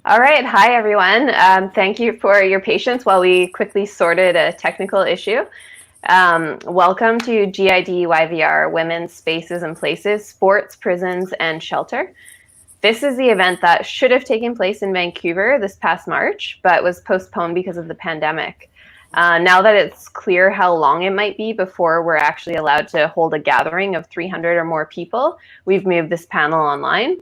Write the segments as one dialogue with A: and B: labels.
A: All right. Hi, everyone. Thank you for your patience while we quickly sorted a technical issue. Welcome to GIDYVR, Women's Spaces and Places, Sports, Prisons, and Shelter. This is the event that should have taken place in Vancouver this past March, but was postponed because of the pandemic. Now that it's clear how long it might be before we're actually allowed to hold a gathering of 300 or more people, we've moved this panel online.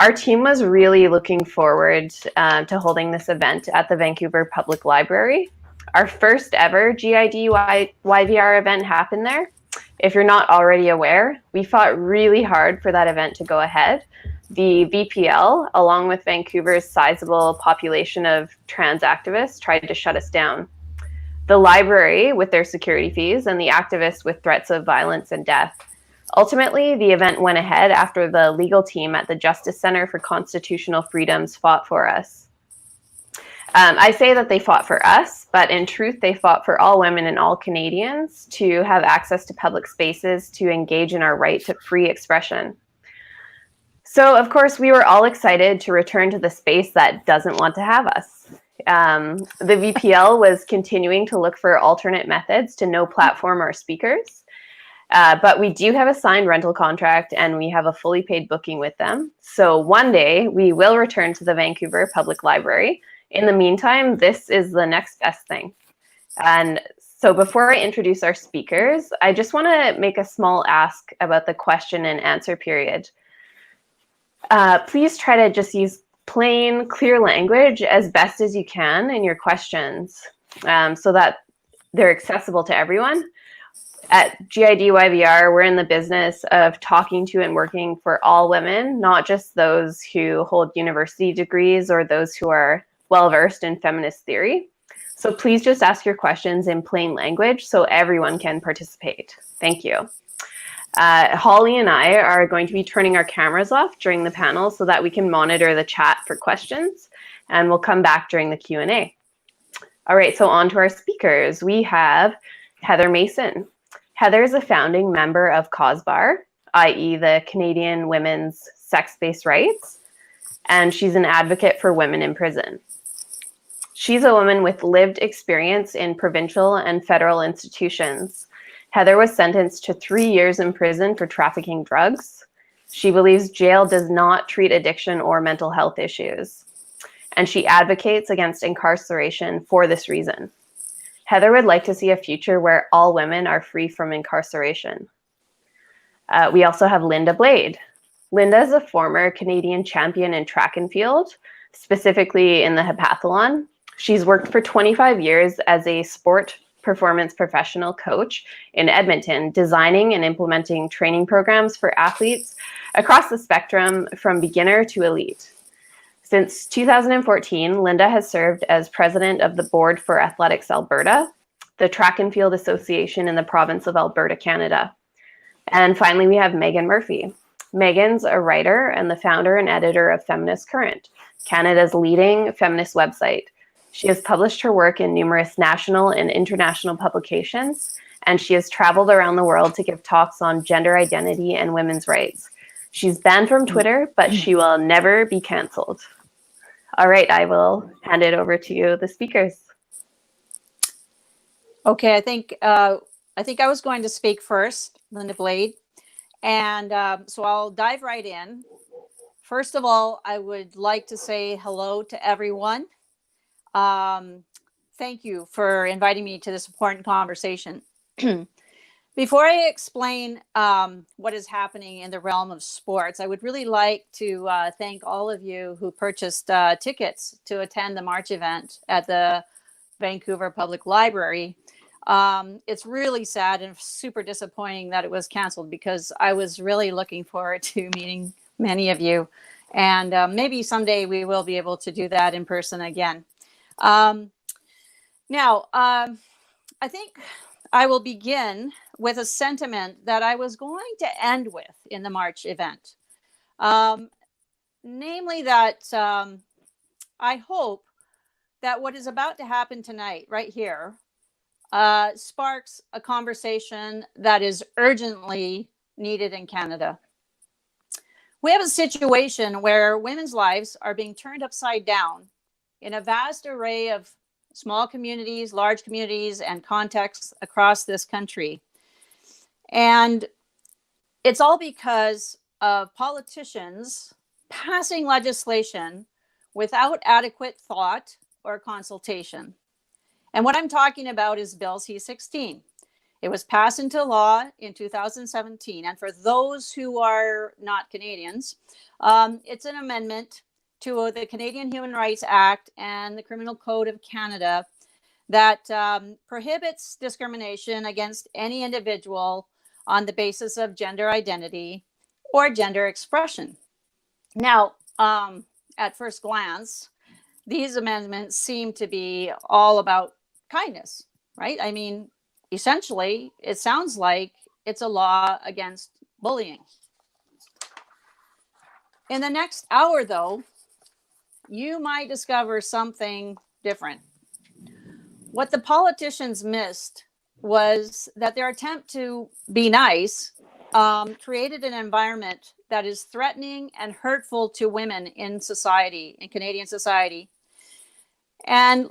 A: Our team was really looking forward to holding this event at the Vancouver Public Library. Our first ever GIDYVR event happened there. If you're not already aware, we fought really hard for that event to go ahead. The VPL, along with Vancouver's sizable population of trans activists, tried to shut us down. The library, with their security fees, and the activists with threats of violence and death. Ultimately, the event went ahead after the legal team at the Justice Center for Constitutional Freedoms fought for us. I say that they fought for us, but in truth, they fought for all women and all Canadians to have access to public spaces to engage in our right to free expression. So, of course, we were all excited to return to the space that doesn't want to have us. The VPL was continuing to look for alternate methods to no platform our speakers. But we do have a signed rental contract and we have a fully paid booking with them. So one day we will return to the Vancouver Public Library. In the meantime, this is the next best thing. And so before I introduce our speakers, I just want to make a small ask about the question and answer period. Please try to just use plain, clear language as best as you can in your questions so that they're accessible to everyone. At GIDYVR, we're in the business of talking to and working for all women, not just those who hold university degrees or those who are well-versed in feminist theory. So please just ask your questions in plain language so everyone can participate. Thank you. Holly and I are going to be turning our cameras off during the panel so that we can monitor the chat for questions, and we'll come back during the Q&A. All right, so on to our speakers. We have Heather Mason. Heather is a founding member of caWsbar, i.e. the Canadian Women's Sex-Based Rights, and she's an advocate for women in prison. She's a woman with lived experience in provincial and federal institutions. Heather was sentenced to 3 years in prison for trafficking drugs. She believes jail does not treat addiction or mental health issues, and she advocates against incarceration for this reason. Heather would like to see a future where all women are free from incarceration. We also have Linda Blade. Linda is a former Canadian champion in track and field, specifically in the Heptathlon. She's worked for 25 years as a sport performance professional coach in Edmonton, designing and implementing training programs for athletes across the spectrum from beginner to elite. Since 2014, Linda has served as president of the Board for Athletics Alberta, the Track and Field Association in the province of Alberta, Canada. And finally, we have Meghan Murphy. Meghan's a writer and the founder and editor of Feminist Current, Canada's leading feminist website. She has published her work in numerous national and international publications, and she has traveled around the world to give talks on gender identity and women's rights. She's banned from Twitter, but she will never be canceled. All right, I will hand it over to you, the speakers.
B: Okay, I think I was going to speak first, Linda Blade, and so I'll dive right in. First of all, I would like to say hello to everyone. Thank you for inviting me to this important conversation. Before I explain what is happening in the realm of sports, I would really like to thank all of you who purchased tickets to attend the March event at the Vancouver Public Library. It's really sad and super disappointing that it was canceled because I was really looking forward to meeting many of you. And maybe someday we will be able to do that in person again. Now, I think I will begin with a sentiment that I was going to end with in the March event. Namely that I hope that what is about to happen tonight, right here, sparks a conversation that is urgently needed in Canada. We have a situation where women's lives are being turned upside down in a vast array of small communities, large communities, and contexts across this country. And it's all because of politicians passing legislation without adequate thought or consultation. And what I'm talking about is Bill C-16. It was passed into law in 2017. And for those who are not Canadians, it's an amendment to the Canadian Human Rights Act and the Criminal Code of Canada that prohibits discrimination against any individual on the basis of gender identity or gender expression. Now, at first glance, these amendments seem to be all about kindness, right? I mean, essentially, it sounds like it's a law against bullying. In the next hour, though, you might discover something different. What the politicians missed was that their attempt to be nice created an environment that is threatening and hurtful to women in society, in Canadian society. And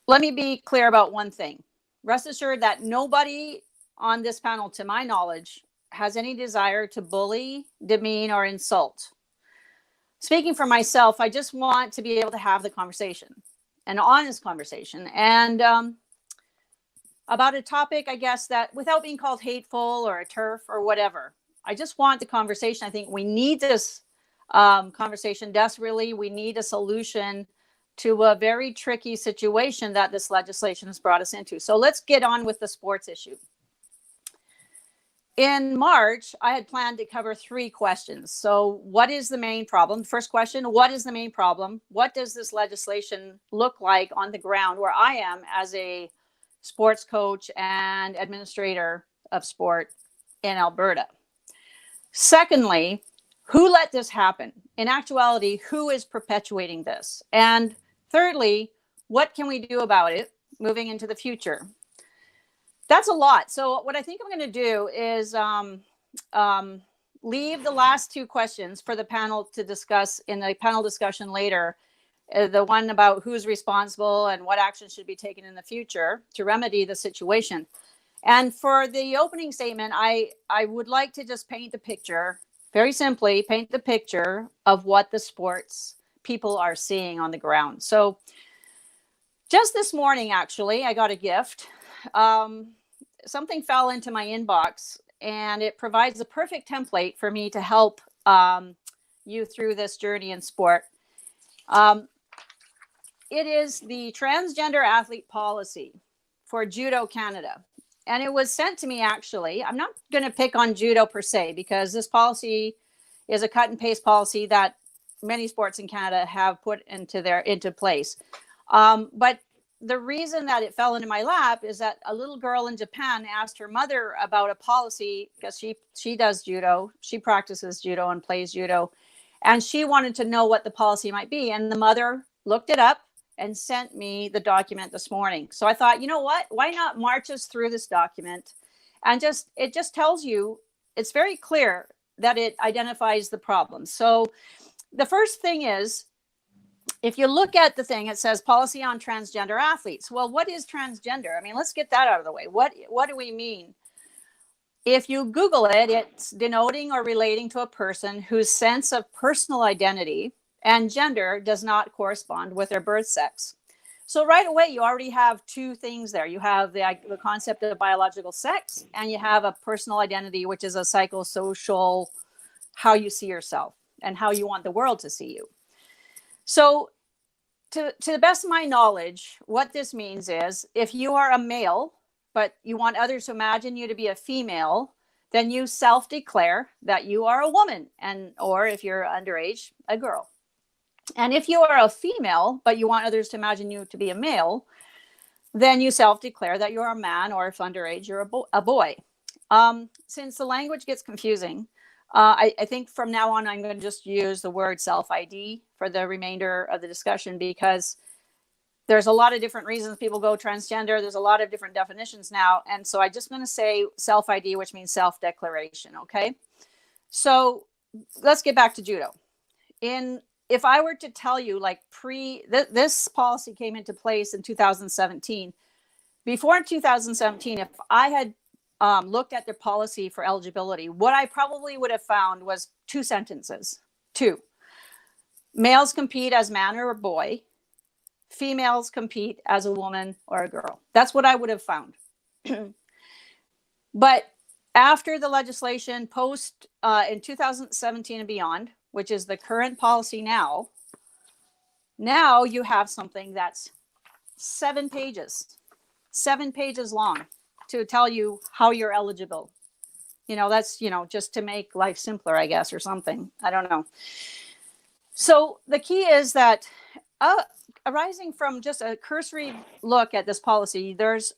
B: let me be clear about one thing. Rest assured that nobody on this panel, to my knowledge, has any desire to bully, demean, or insult. Speaking for myself, I just want to be able to have the conversation, an honest conversation, and about a topic, I guess, that without being called hateful or a turf or whatever. I just want the conversation. I think we need this conversation desperately. We need a solution to a very tricky situation that this legislation has brought us into. So let's get on with the sports issue. In March, I had planned to cover 3 questions. So what is the main problem? First question, what is the main problem? What does this legislation look like on the ground where I am as a sports coach and administrator of sport in Alberta? Secondly, who let this happen? In actuality, who is perpetuating this? And thirdly, what can we do about it moving into the future? That's a lot. So what I think I'm going to do is leave the last 2 questions for the panel to discuss in the panel discussion later. The one about who's responsible and what action should be taken in the future to remedy the situation. And for the opening statement, I would like to just paint the picture, very simply paint the picture of what the sports people are seeing on the ground. So just this morning, actually, I got a gift. Something fell into my inbox, and it provides a perfect template for me to help you through this journey in sport. It is the transgender athlete policy for Judo Canada. And it was sent to me, actually. I'm not going to pick on judo per se, because this policy is a cut and paste policy that many sports in Canada have put into place. But the reason that it fell into my lap is that a little girl in Japan asked her mother about a policy, because she does judo, she practices judo and plays judo, and she wanted to know what the policy might be. And the mother looked it up and sent me the document this morning. So I thought, you know what? Why not march us through this document? And it just tells you, it's very clear that it identifies the problem. So the first thing is, if you look at the thing, it says policy on transgender athletes. Well, what is transgender? I mean, let's get that out of the way. What do we mean? If you Google it, it's denoting or relating to a person whose sense of personal identity and gender does not correspond with their birth sex. So right away, you already have 2 things there. You have the concept of biological sex, and you have a personal identity, which is a psychosocial, how you see yourself and how you want the world to see you. So to the best of my knowledge, what this means is if you are a male, but you want others to imagine you to be a female, then you self-declare that you are a woman, or if you're underage, a girl. And if you are a female, but you want others to imagine you to be a male, then you self-declare that you're a man, or if underage, you're a boy. Since the language gets confusing, I think from now on, I'm going to just use the word self-ID for the remainder of the discussion, because there's a lot of different reasons people go transgender. There's a lot of different definitions now. And so I'm just going to say self-ID, which means self-declaration. Okay. So let's get back to judo. If I were to tell you, like, this policy came into place in 2017. Before 2017, if I had looked at their policy for eligibility, what I probably would have found was 2 sentences. 2. Males compete as man or a boy. Females compete as a woman or a girl. That's what I would have found. But after the legislation post in 2017 and beyond, which is the current policy now you have something that's 7 pages long to tell you how you're eligible. That's, just to make life simpler, I guess, or something. I don't know. So the key is that arising from just a cursory look at this policy, there's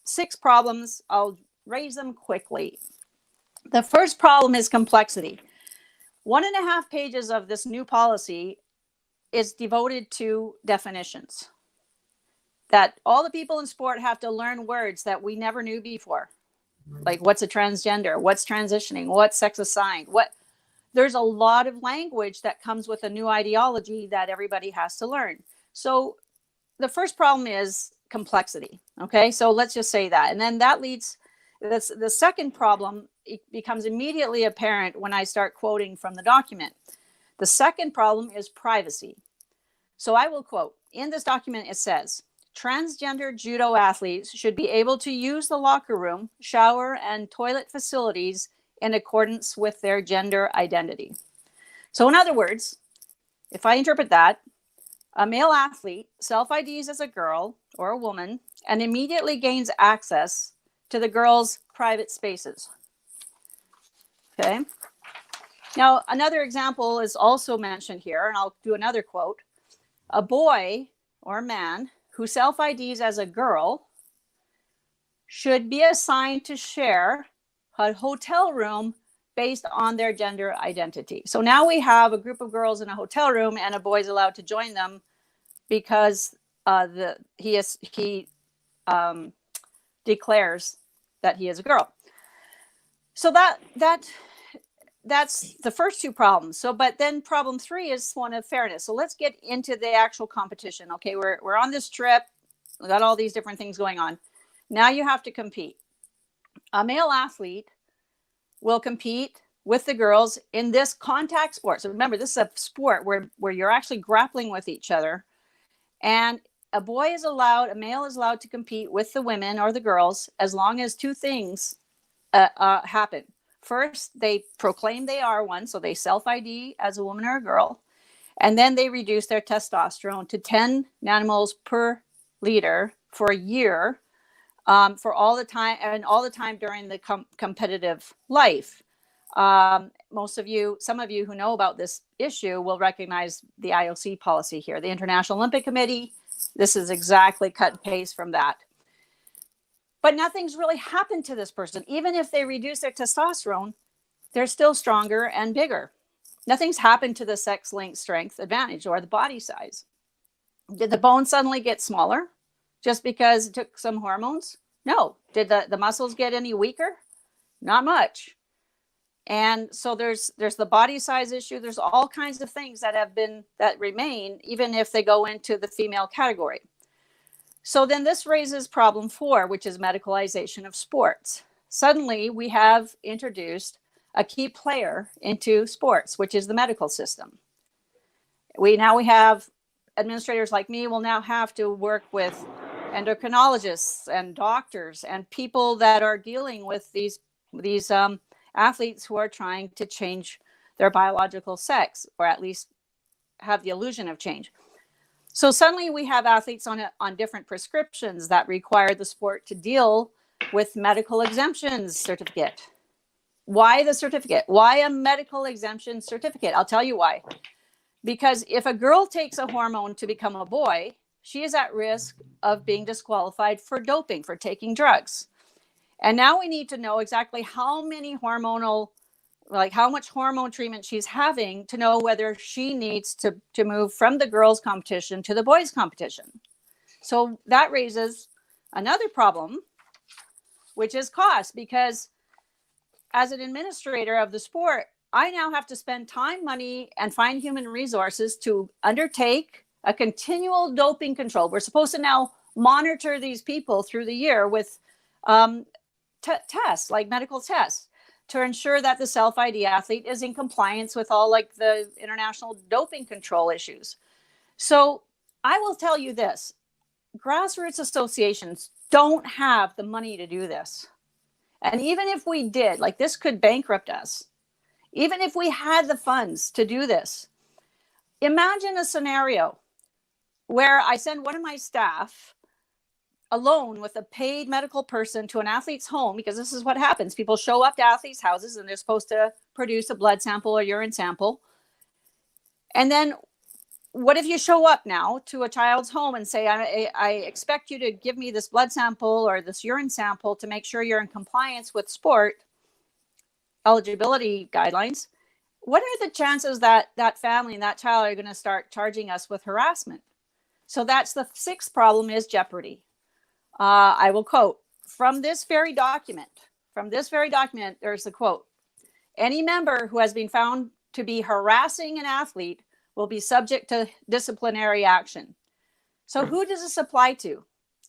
B: 6 problems. I'll raise them quickly. The first problem is complexity. 1.5 pages of this new policy is devoted to definitions. That all the people in sport have to learn words that we never knew before. Like, what's a transgender? What's transitioning? What's sex assigned? There's a lot of language that comes with a new ideology that everybody has to learn. So the first problem is complexity. Okay, so let's just say that. And then that leads, the second problem, it becomes immediately apparent when I start quoting from the document. The second problem is privacy. So I will quote, in this document it says, transgender judo athletes should be able to use the locker room, shower, and toilet facilities in accordance with their gender identity. So in other words, if I interpret that, a male athlete self-IDs as a girl or a woman and immediately gains access to the girl's private spaces. Okay. Now, another example is also mentioned here, and I'll do another quote. A boy or man who self-IDs as a girl should be assigned to share a hotel room based on their gender identity. So now we have a group of girls in a hotel room and a boy is allowed to join them because he declares that he is a girl. So that's the first 2 problems. So, but then problem 3 is one of fairness. So let's get into the actual competition. Okay, we're on this trip. We got all these different things going on. Now you have to compete. A male athlete will compete with the girls in this contact sport. So remember, this is a sport where you're actually grappling with each other. And a male is allowed to compete with the women or the girls as long as 2 things happen. First, they proclaim they are one, so they self-ID as a woman or a girl. And then they reduce their testosterone to 10 nanomoles per liter for a year for all the time, and all the time during the competitive life. Some of you who know about this issue will recognize the IOC policy here, the International Olympic Committee. This is exactly cut and paste from that. But nothing's really happened to this person. Even if they reduce their testosterone, they're still stronger and bigger. Nothing's happened to the sex-linked strength advantage or the body size. Did the bone suddenly get smaller just because it took some hormones? No. Did the muscles get any weaker? Not much. And so there's the body size issue. There's all kinds of things that remain, even if they go into the female category. So then this raises problem 4, which is medicalization of sports. Suddenly we have introduced a key player into sports, which is the medical system. We have administrators like me will now have to work with endocrinologists and doctors and people that are dealing with these athletes who are trying to change their biological sex, or at least have the illusion of change. So suddenly we have athletes on different prescriptions that require the sport to deal with medical exemptions certificate. Why the certificate? Why a medical exemption certificate? I'll tell you why. Because if a girl takes a hormone to become a boy, she is at risk of being disqualified for doping, for taking drugs. And now we need to know exactly how much hormone treatment she's having to know whether she needs to move from the girls' competition to the boys' competition. So that raises another problem, which is cost, because as an administrator of the sport, I now have to spend time, money, and find human resources to undertake a continual doping control. We're supposed to now monitor these people through the year with tests, like medical tests, to ensure that the self-ID athlete is in compliance with all like the international doping control issues. So I will tell you this, grassroots associations don't have the money to do this. And even if we did, like this could bankrupt us. Even if we had the funds to do this, imagine a scenario where I send one of my staff alone with a paid medical person to an athlete's home, because this is what happens. People show up to athletes' houses and they're supposed to produce a blood sample or urine sample. And then what if you show up now to a child's home and say, I expect you to give me this blood sample or this urine sample to make sure you're in compliance with sport eligibility guidelines? What are the chances that that family and that child are going to start charging us with harassment? So that's the sixth problem, is jeopardy. I will quote from this very document. There's the quote: any member who has been found to be harassing an athlete will be subject to disciplinary action. So who does this apply to?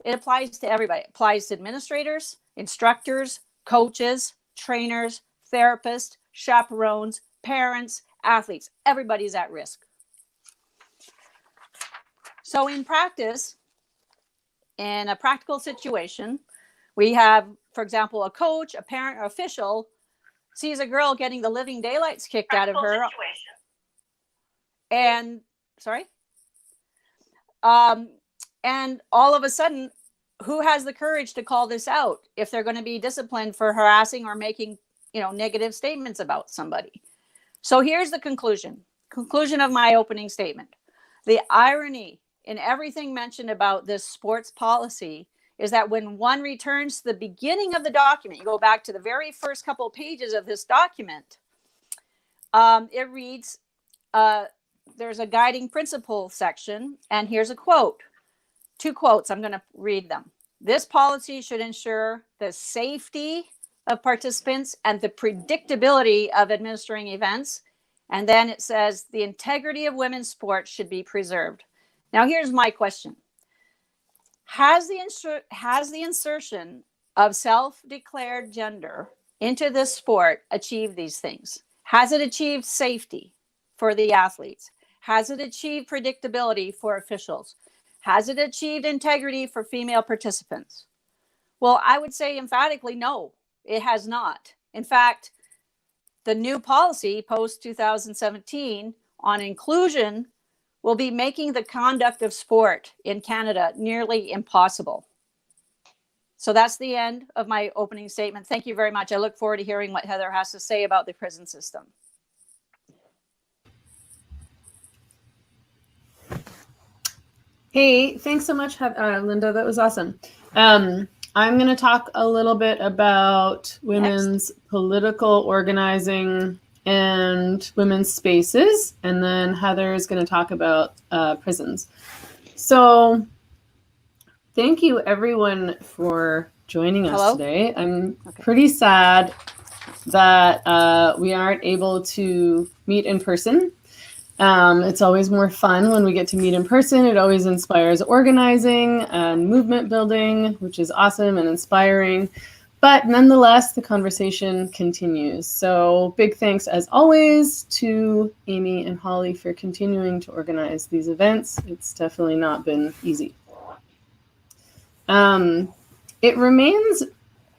B: It applies to everybody. It applies to administrators, instructors, coaches, trainers, therapists, chaperones, parents, athletes. Everybody's at risk. So in practice, in a practical situation, we have, for example, a coach, a parent, or official sees a girl getting the living daylights kicked out of her. And and all of a sudden, who has the courage to call this out if they're going to be disciplined for harassing or making, negative statements about somebody? So here's the conclusion of my opening statement. The irony in everything mentioned about this sports policy is that when one returns to the beginning of the document, you go back to the very first couple of pages of this document, it reads, there's a guiding principle section, and here's a quote. Two quotes, I'm going to read them. This policy should ensure the safety of participants and the predictability of administering events. And then it says the integrity of women's sports should be preserved. Now, here's my question. Has the insertion of self-declared gender into this sport achieved these things? Has it achieved safety for the athletes? Has it achieved predictability for officials? Has it achieved integrity for female participants? Well, I would say emphatically, no, it has not. In fact, the new policy post 2017 on inclusion will be making the conduct of sport in Canada nearly impossible. So that's the end of my opening statement. Thank you very much. I look forward to hearing what Heather has to say about the prison system.
C: Hey, thanks so much, Linda. That was awesome. I'm going to talk a little bit about women's political organizing and women's spaces, and then Heather is going to talk about prisons. So thank you, everyone, for joining us today. I'm pretty sad that we aren't able to meet in person. It's always more fun when we get to meet in person. It always inspires organizing and movement building, which is awesome and inspiring. But nonetheless, the conversation continues. So big thanks, as always, to Amy and Holly for continuing to organize these events. It's definitely not been easy. It remains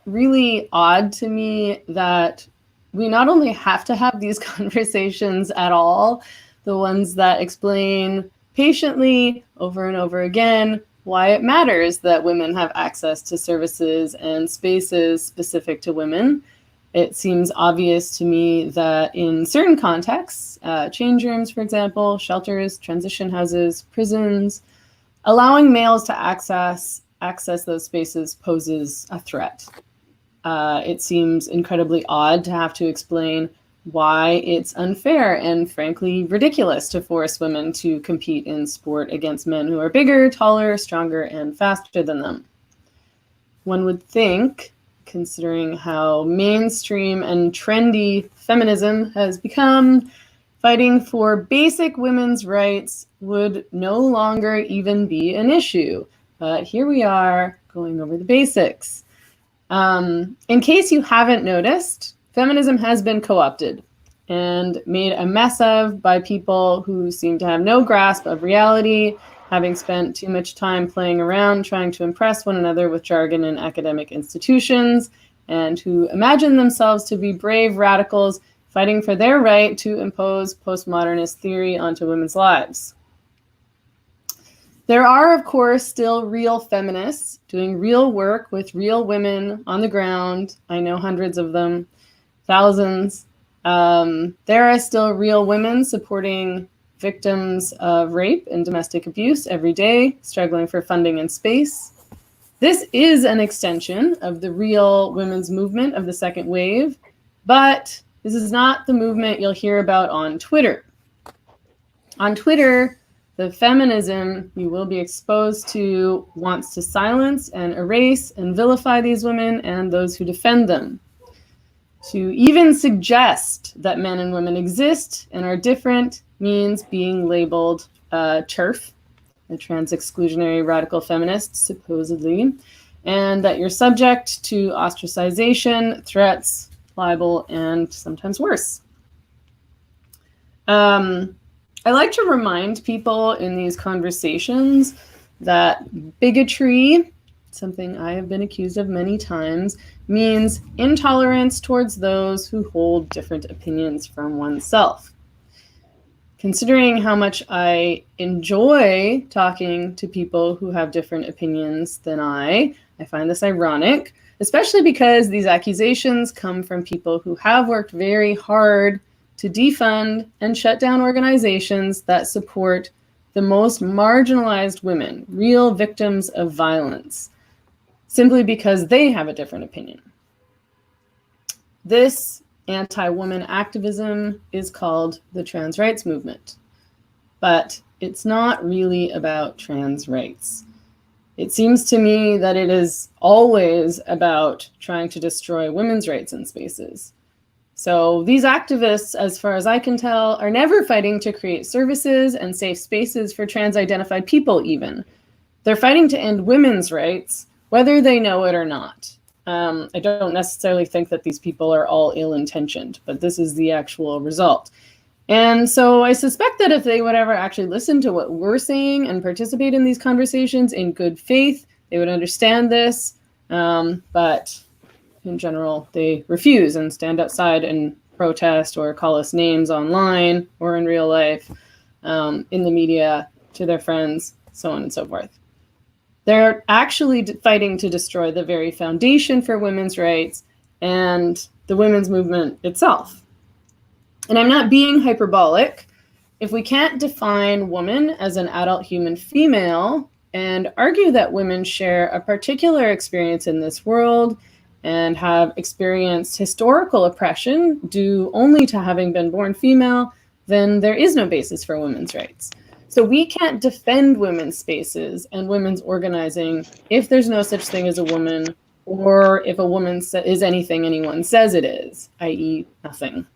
C: really odd to me that we not only have to have these conversations at all, the ones that explain patiently over and over again why it matters that women have access to services and spaces specific to women. It seems obvious to me that in certain contexts, change rooms, for example, shelters, transition houses, prisons, allowing males to access those spaces poses a threat. It seems incredibly odd to have to explain why it's unfair and frankly ridiculous to force women to compete in sport against men who are bigger, taller, stronger, and faster than them. One would think considering how mainstream and trendy feminism has become. Fighting for basic women's rights would no longer even be an issue. But here we are going over the basics. In case you haven't noticed, feminism has been co-opted and made a mess of by people who seem to have no grasp of reality, having spent too much time playing around trying to impress one another with jargon in academic institutions, and who imagine themselves to be brave radicals fighting for their right to impose postmodernist theory onto women's lives. There are, of course, still real feminists doing real work with real women on the ground. I know hundreds of them, thousands. There are still real women supporting victims of rape and domestic abuse every day, struggling for funding and space. This is an extension of the real women's movement of the second wave, but this is not the movement you'll hear about on Twitter. On Twitter, the feminism you will be exposed to wants to silence and erase and vilify these women and those who defend them. To even suggest that men and women exist and are different means being labeled TERF, a trans-exclusionary radical feminist, supposedly, and that you're subject to ostracization, threats, libel, and sometimes worse. I like to remind people in these conversations that bigotry, something I have been accused of many times, means intolerance towards those who hold different opinions from oneself. Considering how much I enjoy talking to people who have different opinions than I find this ironic, especially because these accusations come from people who have worked very hard to defund and shut down organizations that support the most marginalized women, real victims of violence, simply because they have a different opinion. This anti-woman activism is called the trans rights movement, but it's not really about trans rights. It seems to me that it is always about trying to destroy women's rights in spaces. So these activists, as far as I can tell, are never fighting to create services and safe spaces for trans-identified people even. They're fighting to end women's rights, whether they know it or not. I don't necessarily think that these people are all ill-intentioned, but this is the actual result. And so I suspect that if they would ever actually listen to what we're saying and participate in these conversations in good faith, they would understand this. But in general, they refuse and stand outside and protest or call us names online or in real life, in the media, to their friends, so on and so forth. They're actually fighting to destroy the very foundation for women's rights and the women's movement itself. And I'm not being hyperbolic. If we can't define woman as an adult human female and argue that women share a particular experience in this world and have experienced historical oppression due only to having been born female, then there is no basis for women's rights. So we can't defend women's spaces and women's organizing if there's no such thing as a woman, or if a woman is anything anyone says it is, i.e. nothing.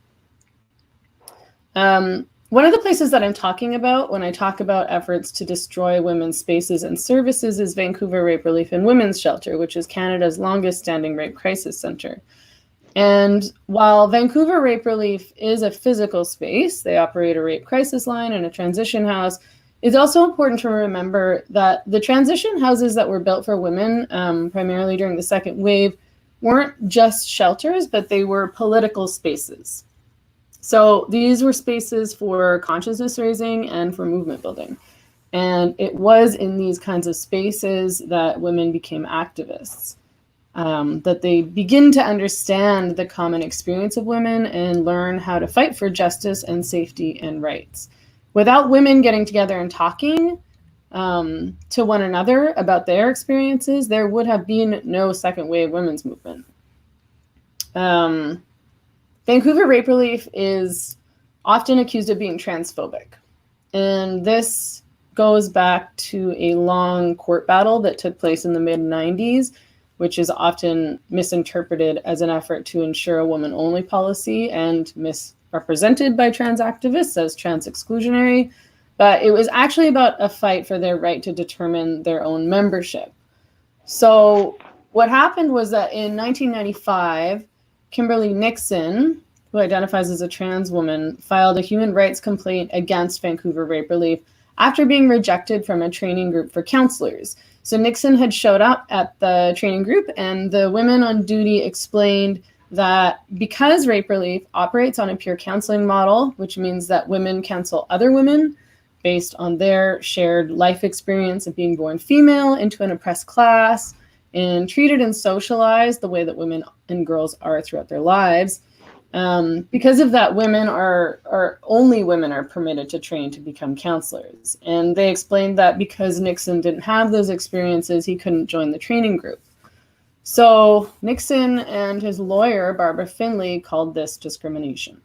C: One of the places that I'm talking about when I talk about efforts to destroy women's spaces and services is Vancouver Rape Relief and Women's Shelter, which is Canada's longest standing rape crisis center. And while Vancouver Rape Relief is a physical space, they operate a rape crisis line and a transition house, it's also important to remember that the transition houses that were built for women, primarily during the second wave, weren't just shelters, but they were political spaces. So these were spaces for consciousness raising and for movement building. And it was in these kinds of spaces that women became activists, that they begin to understand the common experience of women and learn how to fight for justice and safety and rights. Without women getting together and talking to one another about their experiences, there would have been no second wave women's movement. Vancouver Rape Relief is often accused of being transphobic. And this goes back to a long court battle that took place in the mid-90s, which is often misinterpreted as an effort to ensure a woman-only policy and misrepresented by trans activists as trans exclusionary. But it was actually about a fight for their right to determine their own membership. So what happened was that in 1995, Kimberly Nixon, who identifies as a trans woman, filed a human rights complaint against Vancouver Rape Relief after being rejected from a training group for counselors. So Nixon had showed up at the training group, and the women on duty explained that because Rape Relief operates on a peer counseling model, which means that women counsel other women based on their shared life experience of being born female into an oppressed class and treated and socialized the way that women and girls are throughout their lives. Because of that, only women are permitted to train to become counselors. And they explained that because Nixon didn't have those experiences, he couldn't join the training group. So Nixon and his lawyer, Barbara Finley, called this discrimination.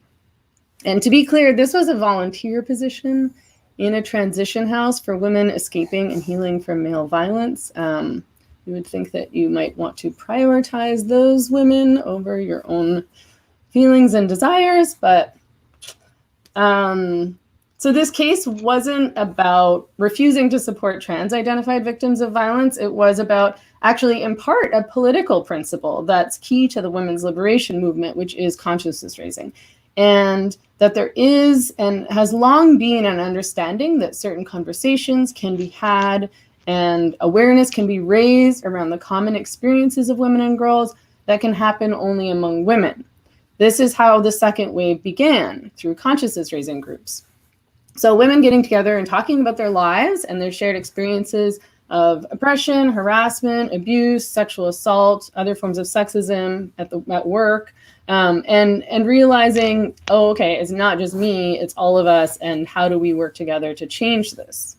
C: And to be clear, this was a volunteer position in a transition house for women escaping and healing from male violence. You would think that you might want to prioritize those women over your own feelings and desires, but so this case wasn't about refusing to support trans-identified victims of violence. It was about actually, in part, a political principle that's key to the women's liberation movement, which is consciousness raising. And that there is and has long been an understanding that certain conversations can be had and awareness can be raised around the common experiences of women and girls that can happen only among women. This is how the second wave began, through consciousness raising groups. So women getting together and talking about their lives and their shared experiences of oppression, harassment, abuse, sexual assault, other forms of sexism at work, and realizing, oh, okay, it's not just me, it's all of us, and how do we work together to change this?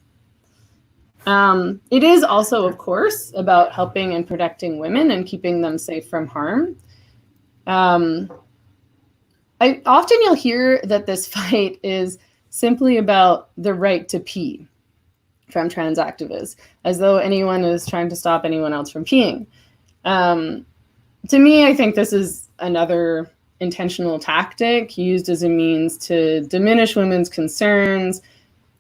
C: It is also, of course, about helping and protecting women and keeping them safe from harm. Often you'll hear that this fight is simply about the right to pee from trans activists, as though anyone is trying to stop anyone else from peeing. To me, I think this is another intentional tactic used as a means to diminish women's concerns,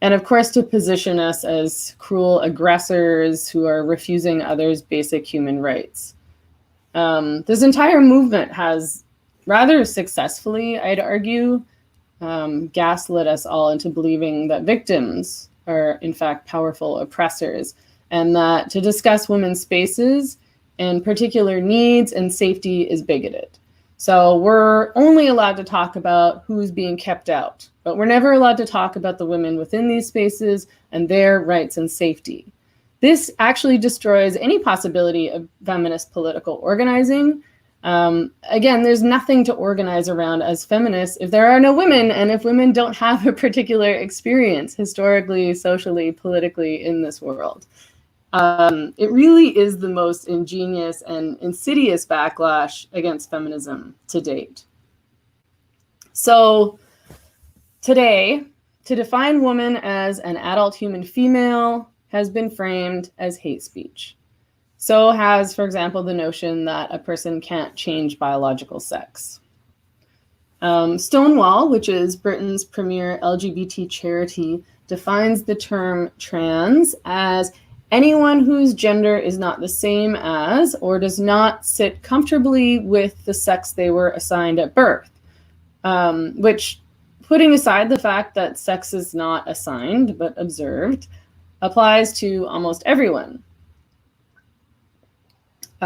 C: and of course to position us as cruel aggressors who are refusing others' basic human rights. This entire movement has rather successfully, I'd argue, gaslit us all into believing that victims are in fact powerful oppressors, and that to discuss women's spaces and particular needs and safety is bigoted. So we're only allowed to talk about who's being kept out, but we're never allowed to talk about the women within these spaces and their rights and safety. This actually destroys any possibility of feminist political organizing. Again, there's nothing to organize around as feminists if there are no women, and if women don't have a particular experience historically, socially, politically in this world. It really is the most ingenious and insidious backlash against feminism to date. So today, to define woman as an adult human female has been framed as hate speech. So has, for example, the notion that a person can't change biological sex. Stonewall, which is Britain's premier LGBT charity, defines the term trans as anyone whose gender is not the same as or does not sit comfortably with the sex they were assigned at birth, which, putting aside the fact that sex is not assigned but observed, applies to almost everyone.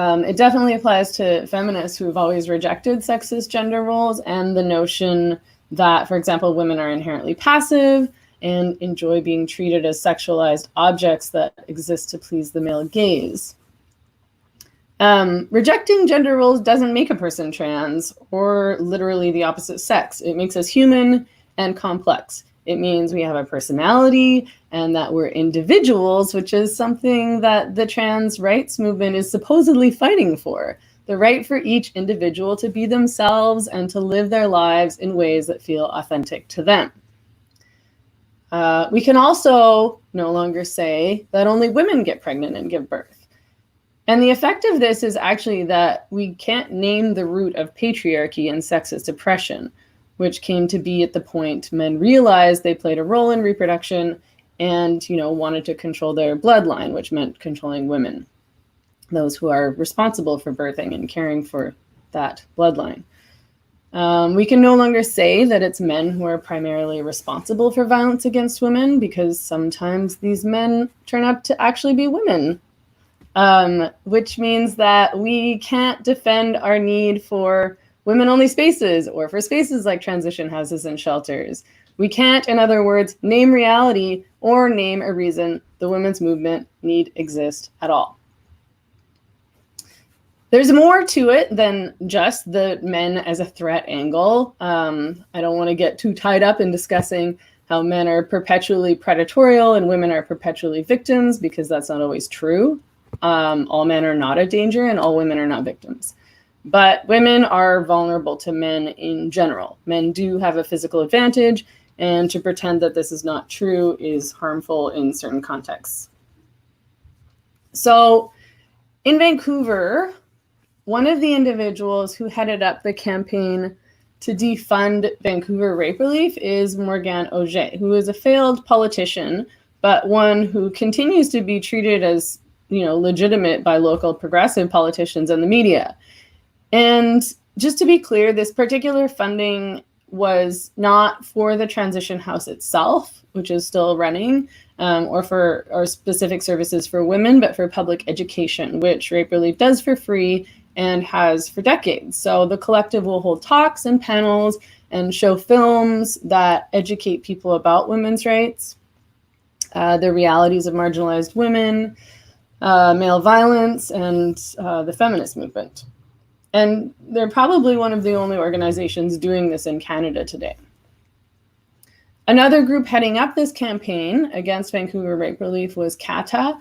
C: It definitely applies to feminists who have always rejected sexist gender roles and the notion that, for example, women are inherently passive and enjoy being treated as sexualized objects that exist to please the male gaze. Rejecting gender roles doesn't make a person trans or literally the opposite sex. It makes us human and complex. It means we have a personality and that we're individuals, which is something that the trans rights movement is supposedly fighting for. The right for each individual to be themselves and to live their lives in ways that feel authentic to them. We can also no longer say that only women get pregnant and give birth. And the effect of this is actually that we can't name the root of patriarchy and sexist oppression, which came to be at the point men realized they played a role in reproduction and, wanted to control their bloodline, which meant controlling women, those who are responsible for birthing and caring for that bloodline. We can no longer say that it's men who are primarily responsible for violence against women, because sometimes these men turn out to actually be women, which means that we can't defend our need for women-only spaces or for spaces like transition houses and shelters. We can't, in other words, name reality or name a reason the women's movement need exist at all. There's more to it than just the men as a threat angle. I don't want to get too tied up in discussing how men are perpetually predatorial and women are perpetually victims, because that's not always true. All men are not a danger and all women are not victims. But women are vulnerable to men in general. Men do have a physical advantage, and to pretend that this is not true is harmful in certain contexts. So in Vancouver, one of the individuals who headed up the campaign to defund Vancouver Rape Relief is Morgan Auger, who is a failed politician, but one who continues to be treated as, legitimate by local progressive politicians and the media. And just to be clear, this particular funding was not for the transition house itself, which is still running, or for our specific services for women, but for public education, which Rape Relief does for free and has for decades. So the collective will hold talks and panels and show films that educate people about women's rights, the realities of marginalized women, male violence, and the feminist movement. And they're probably one of the only organizations doing this in Canada today. Another group heading up this campaign against Vancouver Rape Relief was CATA,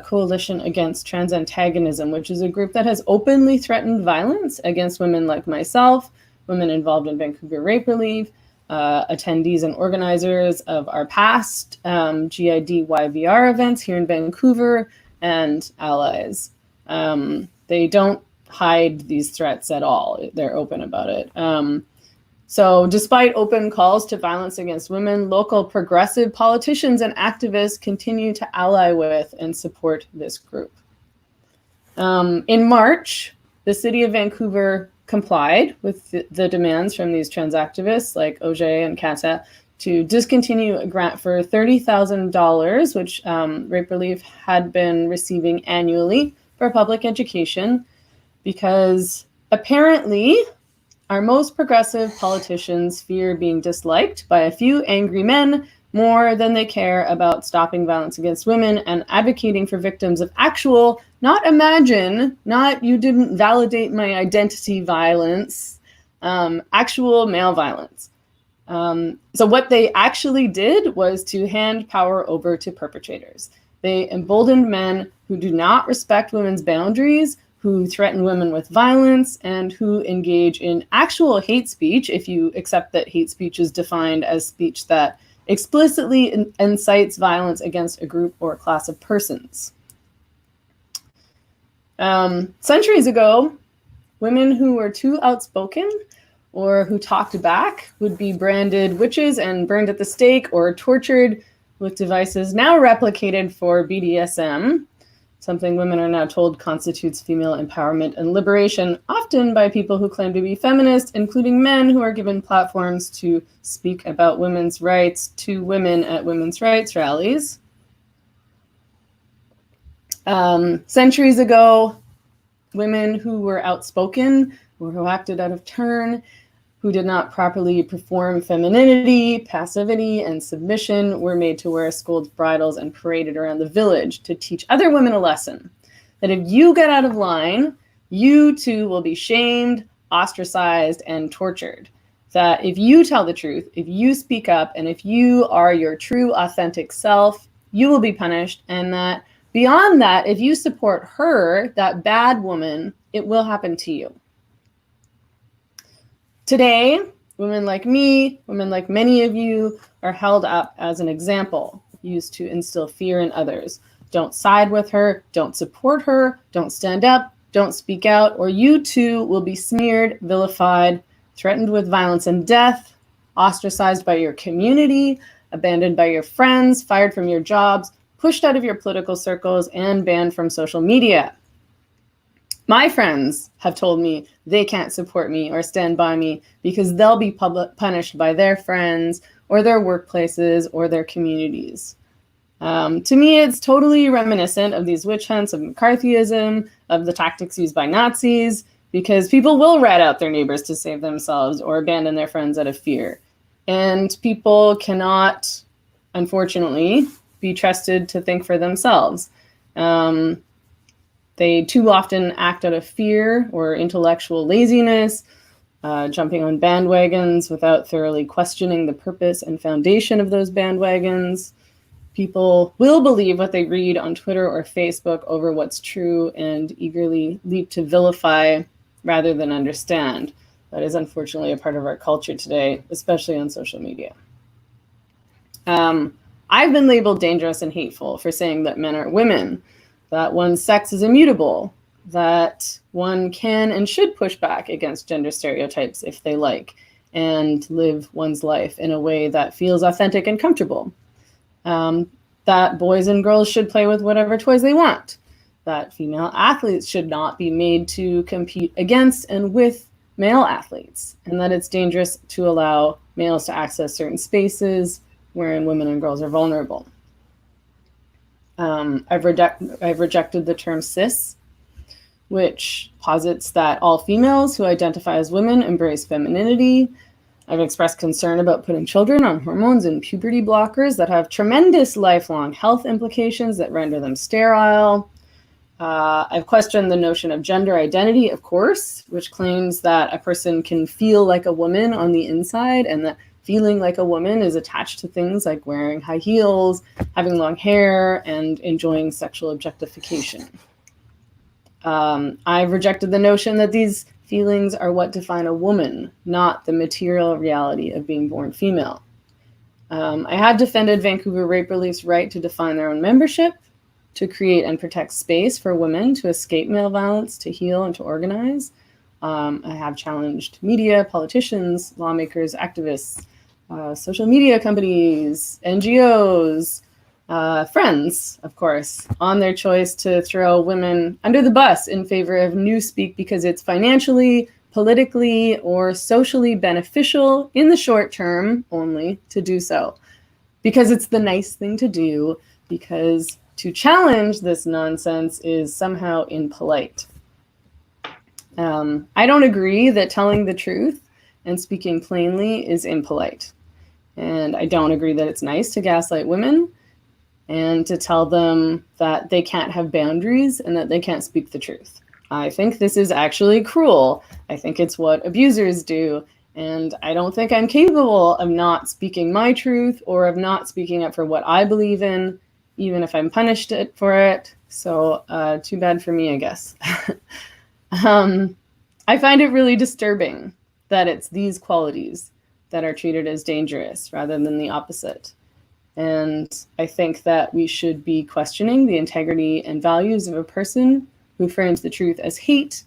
C: Coalition Against Trans Antagonism, which is a group that has openly threatened violence against women like myself, women involved in Vancouver Rape Relief, attendees and organizers of our past GIDYVR events here in Vancouver, and allies. They don't hide these threats at all. They're open about it. So despite open calls to violence against women, local progressive politicians and activists continue to ally with and support this group. In March, the city of Vancouver complied with the demands from these trans activists like Auger and Kata to discontinue a grant for $30,000, which Rape Relief had been receiving annually for public education, because apparently our most progressive politicians fear being disliked by a few angry men more than they care about stopping violence against women and advocating for victims of actual, not imagine, not you didn't validate my identity violence, actual male violence. So what they actually did was to hand power over to perpetrators. They emboldened men who do not respect women's boundaries, who threaten women with violence, and who engage in actual hate speech, if you accept that hate speech is defined as speech that explicitly incites violence against a group or a class of persons. Centuries ago, women who were too outspoken or who talked back would be branded witches and burned at the stake or tortured with devices now replicated for BDSM, something women are now told constitutes female empowerment and liberation, often by people who claim to be feminists, including men who are given platforms to speak about women's rights to women at women's rights rallies. Centuries ago, women who were outspoken or who acted out of turn, who did not properly perform femininity, passivity, and submission were made to wear scold's bridles and paraded around the village to teach other women a lesson. That if you get out of line, you too will be shamed, ostracized, and tortured. That if you tell the truth, if you speak up, and if you are your true, authentic self, you will be punished. And that beyond that, if you support her, that bad woman, it will happen to you. Today, women like me, women like many of you, are held up as an example, used to instill fear in others, Don't side with her, don't support her, don't stand up, don't speak out, or you too will be smeared, vilified, threatened with violence and death, ostracized by your community, abandoned by your friends, fired from your jobs, pushed out of your political circles, and banned from social media. My friends have told me they can't support me or stand by me because they'll be punished by their friends or their workplaces or their communities. To me, it's totally reminiscent of these witch hunts of McCarthyism, of the tactics used by Nazis, because people will rat out their neighbors to save themselves or abandon their friends out of fear. And people cannot, unfortunately, be trusted to think for themselves. They too often act out of fear or intellectual laziness, jumping on bandwagons without thoroughly questioning the purpose and foundation of those bandwagons. People will believe what they read on Twitter or Facebook over what's true and eagerly leap to vilify rather than understand. That is unfortunately a part of our culture today, especially on social media. I've been labeled dangerous and hateful for saying that men are women, that one's sex is immutable, that one can and should push back against gender stereotypes if they like, and live one's life in a way that feels authentic and comfortable. That boys and girls should play with whatever toys they want, that female athletes should not be made to compete against and with male athletes, and that it's dangerous to allow males to access certain spaces wherein women and girls are vulnerable. I've rejected the term cis, which posits that all females who identify as women embrace femininity. I've expressed concern about putting children on hormones and puberty blockers that have tremendous lifelong health implications that render them sterile. I've questioned the notion of gender identity, of course, which claims that a person can feel like a woman on the inside and that feeling like a woman is attached to things like wearing high heels, having long hair, and enjoying sexual objectification. I've rejected the notion that these feelings are what define a woman, not the material reality of being born female. I have defended Vancouver Rape Relief's right to define their own membership, to create and protect space for women to escape male violence, to heal and to organize. I have challenged media, politicians, lawmakers, activists, social media companies, NGOs, friends, of course, on their choice to throw women under the bus in favor of Newspeak because it's financially, politically, or socially beneficial in the short term only to do so. Because it's the nice thing to do, because to challenge this nonsense is somehow impolite. I don't agree that telling the truth and speaking plainly is impolite. And I don't agree that it's nice to gaslight women and to tell them that they can't have boundaries and that they can't speak the truth. I think this is actually cruel. I think it's what abusers do. And I don't think I'm capable of not speaking my truth or of not speaking up for what I believe in, even if I'm punished for it. So too bad for me, I guess. I find it really disturbing that it's these qualities that are treated as dangerous rather than the opposite. And I think that we should be questioning the integrity and values of a person who frames the truth as hate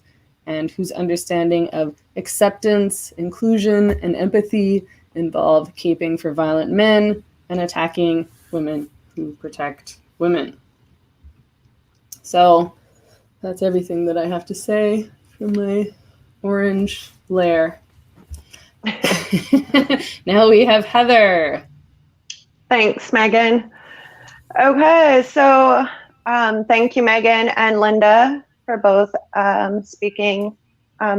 C: and whose understanding of acceptance, inclusion, and empathy involve caping for violent men and attacking women who protect women. So that's everything that I have to say from my orange lair. Now we have Heather.
D: Thanks, Megan. Okay, so thank you, Megan and Linda, for both speaking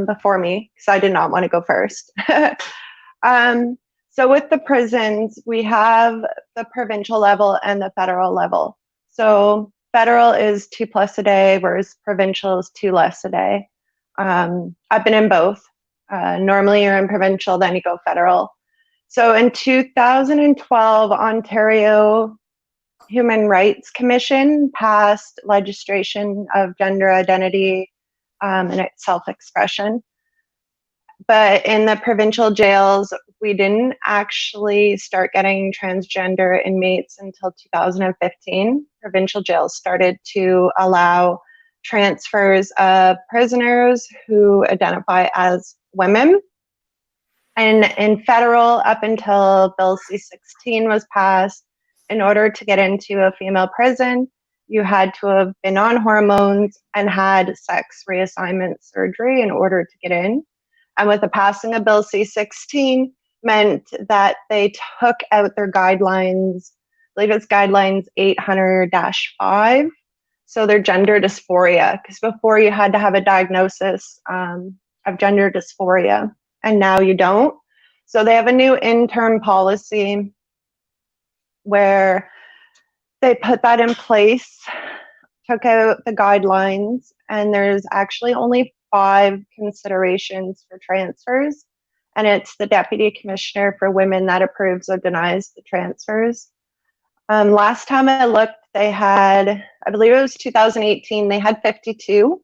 D: before me, because I did not want to go first. So with the prisons, we have the provincial level and the federal level. So federal is 2+ a day, whereas provincial is 2 less a day. I've been in both. Normally you're in provincial, then you go federal. So in 2012, Ontario Human Rights Commission passed legislation of gender identity and its self-expression. But in the provincial jails, we didn't actually start getting transgender inmates until 2015. Provincial jails started to allow transfers of prisoners who identify as women. And in federal, up until Bill C-16 was passed, in order to get into a female prison, you had to have been on hormones and had sex reassignment surgery in order to get in. And with the passing of Bill C-16 meant that they took out their guidelines, I believe it's guidelines 800-5, so their gender dysphoria, because before you had to have a diagnosis of gender dysphoria, and now you don't. So they have a new interim policy where they put that in place, took out the guidelines, and there's actually only 5 considerations for transfers, and it's the Deputy Commissioner for Women that approves or denies the transfers. Last time I looked, they had, I believe it was 2018, they had 52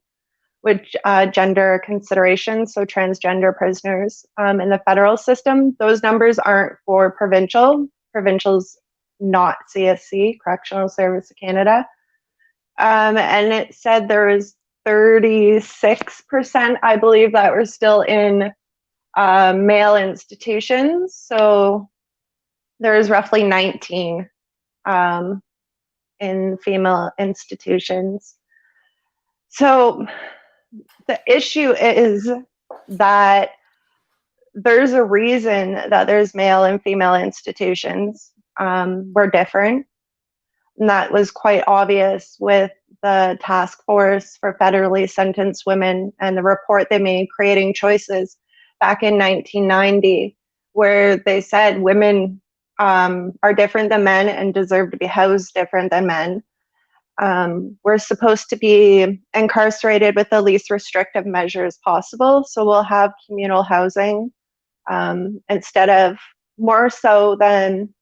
D: which gender considerations, so transgender prisoners in the federal system. Those numbers aren't for provincial. Provincial's not CSC, Correctional Service of Canada. And it said there was 36%, I believe, that were still in male institutions. So there's roughly 19 in female institutions. So the issue is that there's a reason that there's male and female institutions. We're different. And that was quite obvious with the task force for federally sentenced women and the report they made, Creating Choices, back in 1990, where they said women are different than men and deserve to be housed different than men. We're supposed to be incarcerated with the least restrictive measures possible. So we'll have communal housing instead of more so than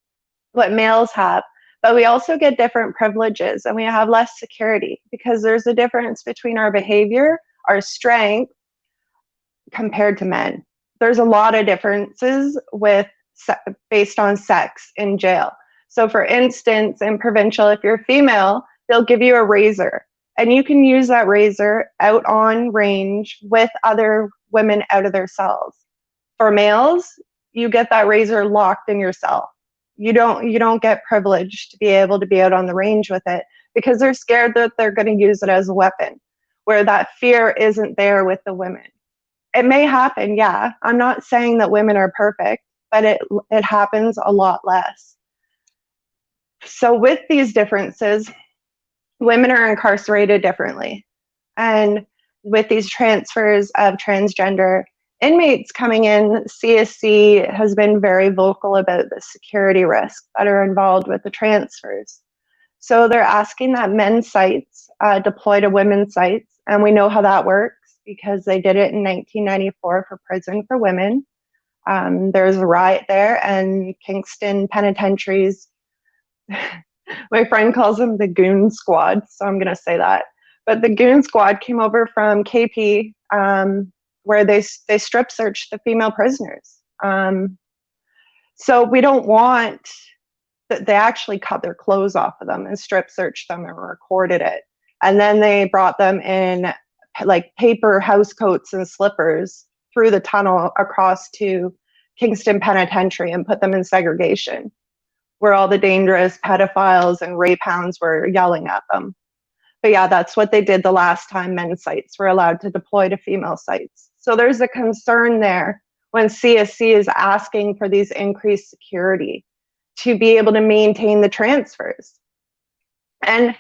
D: what males have. But we also get different privileges and we have less security because there's a difference between our behavior, our strength, compared to men. There's a lot of differences with based on sex in jail. So for instance, in provincial, if you're female, they'll give you a razor and you can use that razor out on range with other women out of their cells. For males, you get that razor locked in your cell. You don't get privilege to be able to be out on the range with it because they're scared that they're going to use it as a weapon, where that fear isn't there with the women. It may happen, yeah. I'm not saying that women are perfect, but it happens a lot less. So with these differences, women are incarcerated differently. And with these transfers of transgender inmates coming in, CSC has been very vocal about the security risks that are involved with the transfers. So they're asking that men's sites deploy to women's sites, and we know how that works because they did it in 1994 for Prison for Women. There's a riot there, and Kingston Penitentiary's my friend calls them the Goon Squad, so I'm going to say that. But the Goon Squad came over from KP, where they strip searched the female prisoners. So we don't want that. They actually cut their clothes off of them and strip searched them and recorded it. And then they brought them in like paper house coats and slippers through the tunnel across to Kingston Penitentiary and put them in segregation, where all the dangerous pedophiles and rape hounds were yelling at them. But yeah, that's what they did the last time men's sites were allowed to deploy to female sites. So there's a concern there when CSC is asking for these increased security to be able to maintain the transfers. And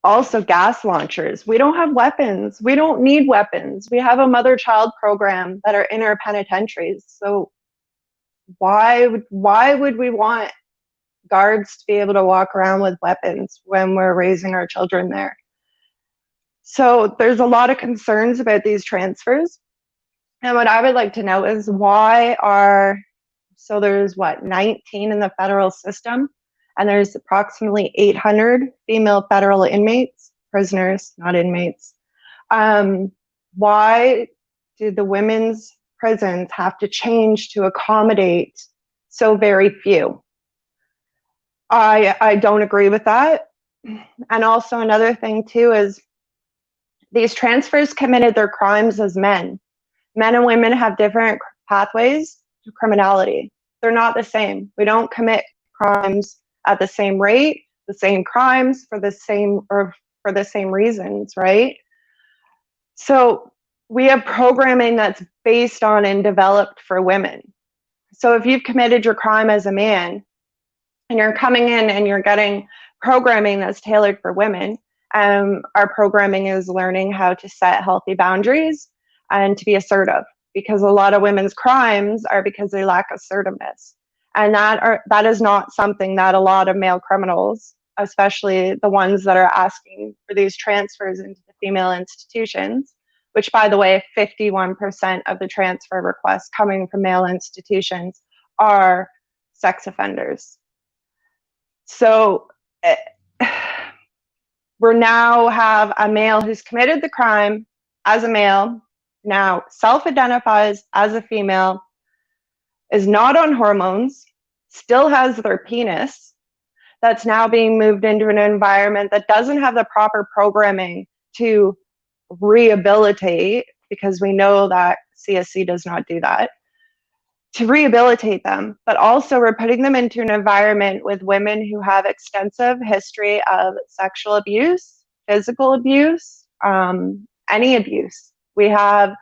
D: also gas launchers. We don't have weapons. We don't need weapons. We have a mother-child program that are in our penitentiaries. So why would we want guards to be able to walk around with weapons when we're raising our children there? So there's a lot of concerns about these transfers. And what I would like to know is so there's 19 in the federal system, and there's approximately 800 female federal inmates, prisoners, not inmates. Why do the women's prisons have to change to accommodate so very few. I don't agree with that. And also another thing too is these transfers committed their crimes as men. Men and women have different pathways to criminality. They're not the same. We don't commit crimes at the same rate, the same crimes for the same reasons, right? So we have programming that's based on and developed for women. So if you've committed your crime as a man and you're coming in and you're getting programming that's tailored for women, our programming is learning how to set healthy boundaries and to be assertive, because a lot of women's crimes are because they lack assertiveness. And that is not something that a lot of male criminals, especially the ones that are asking for these transfers into the female institutions, which, by the way, 51% of the transfer requests coming from male institutions are sex offenders. So we now have a male who's committed the crime as a male, now self-identifies as a female, is not on hormones, still has their penis, that's now being moved into an environment that doesn't have the proper programming to rehabilitate, because we know that CSC does not do that, to rehabilitate them. But also we're putting them into an environment with women who have extensive history of sexual abuse, physical abuse, any abuse. We have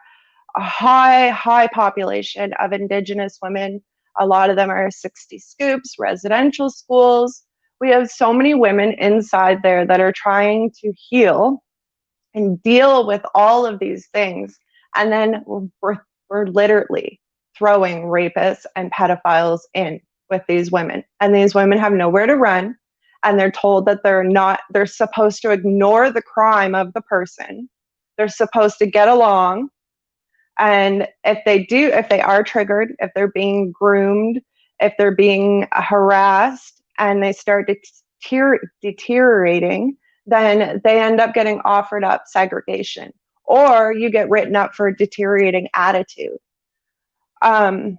D: a high population of Indigenous women. A lot of them are 60 scoops, residential schools. We have so many women inside there that are trying to heal and deal with all of these things. And then we're literally throwing rapists and pedophiles in with these women. And these women have nowhere to run. And they're told that they're supposed to ignore the crime of the person. They're supposed to get along. And if they are triggered, if they're being groomed, if they're being harassed and they start deteriorating, then they end up getting offered up segregation, or you get written up for a deteriorating attitude. And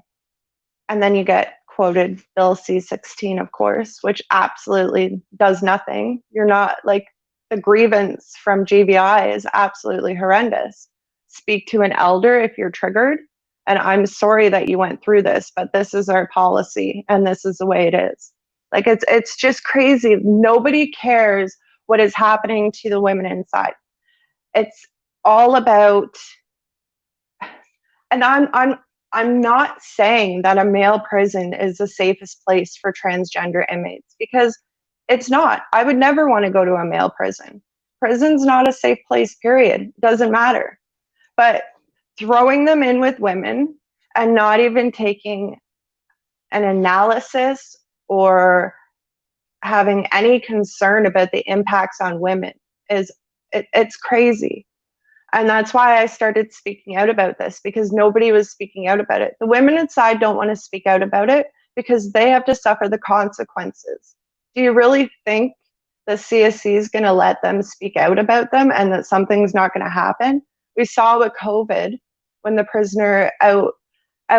D: then you get quoted Bill C-16, of course, which absolutely does nothing. You're not, like, the grievance from GVI is absolutely horrendous. Speak to an elder if you're triggered. And I'm sorry that you went through this, but this is our policy and this is the way it is. Like, it's just crazy. Nobody cares what is happening to the women inside. It's all about, and I'm not saying that a male prison is the safest place for transgender inmates, because it's not. I would never want to go to a male prison. Prison's not a safe place, period. It doesn't matter. But throwing them in with women and not even taking an analysis or having any concern about the impacts on women it's crazy. And that's why I started speaking out about this, because nobody was speaking out about it. The women inside don't want to speak out about it because they have to suffer the consequences. Do you really think the CSC is going to let them speak out about them and that something's not going to happen? We saw with COVID, when the prisoner out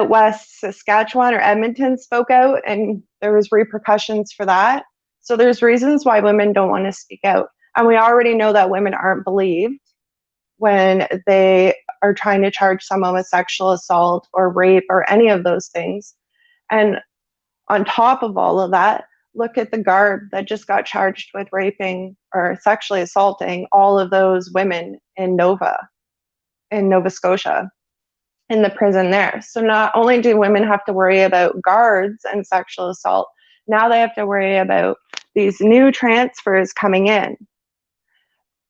D: west Saskatchewan or Edmonton spoke out, and there was repercussions for that. So there's reasons why women don't want to speak out. And we already know that women aren't believed when they are trying to charge someone with sexual assault or rape or any of those things. And on top of all of that, look at the guard that just got charged with raping or sexually assaulting all of those women in Nova Scotia, in the prison there. So not only do women have to worry about guards and sexual assault, now they have to worry about these new transfers coming in.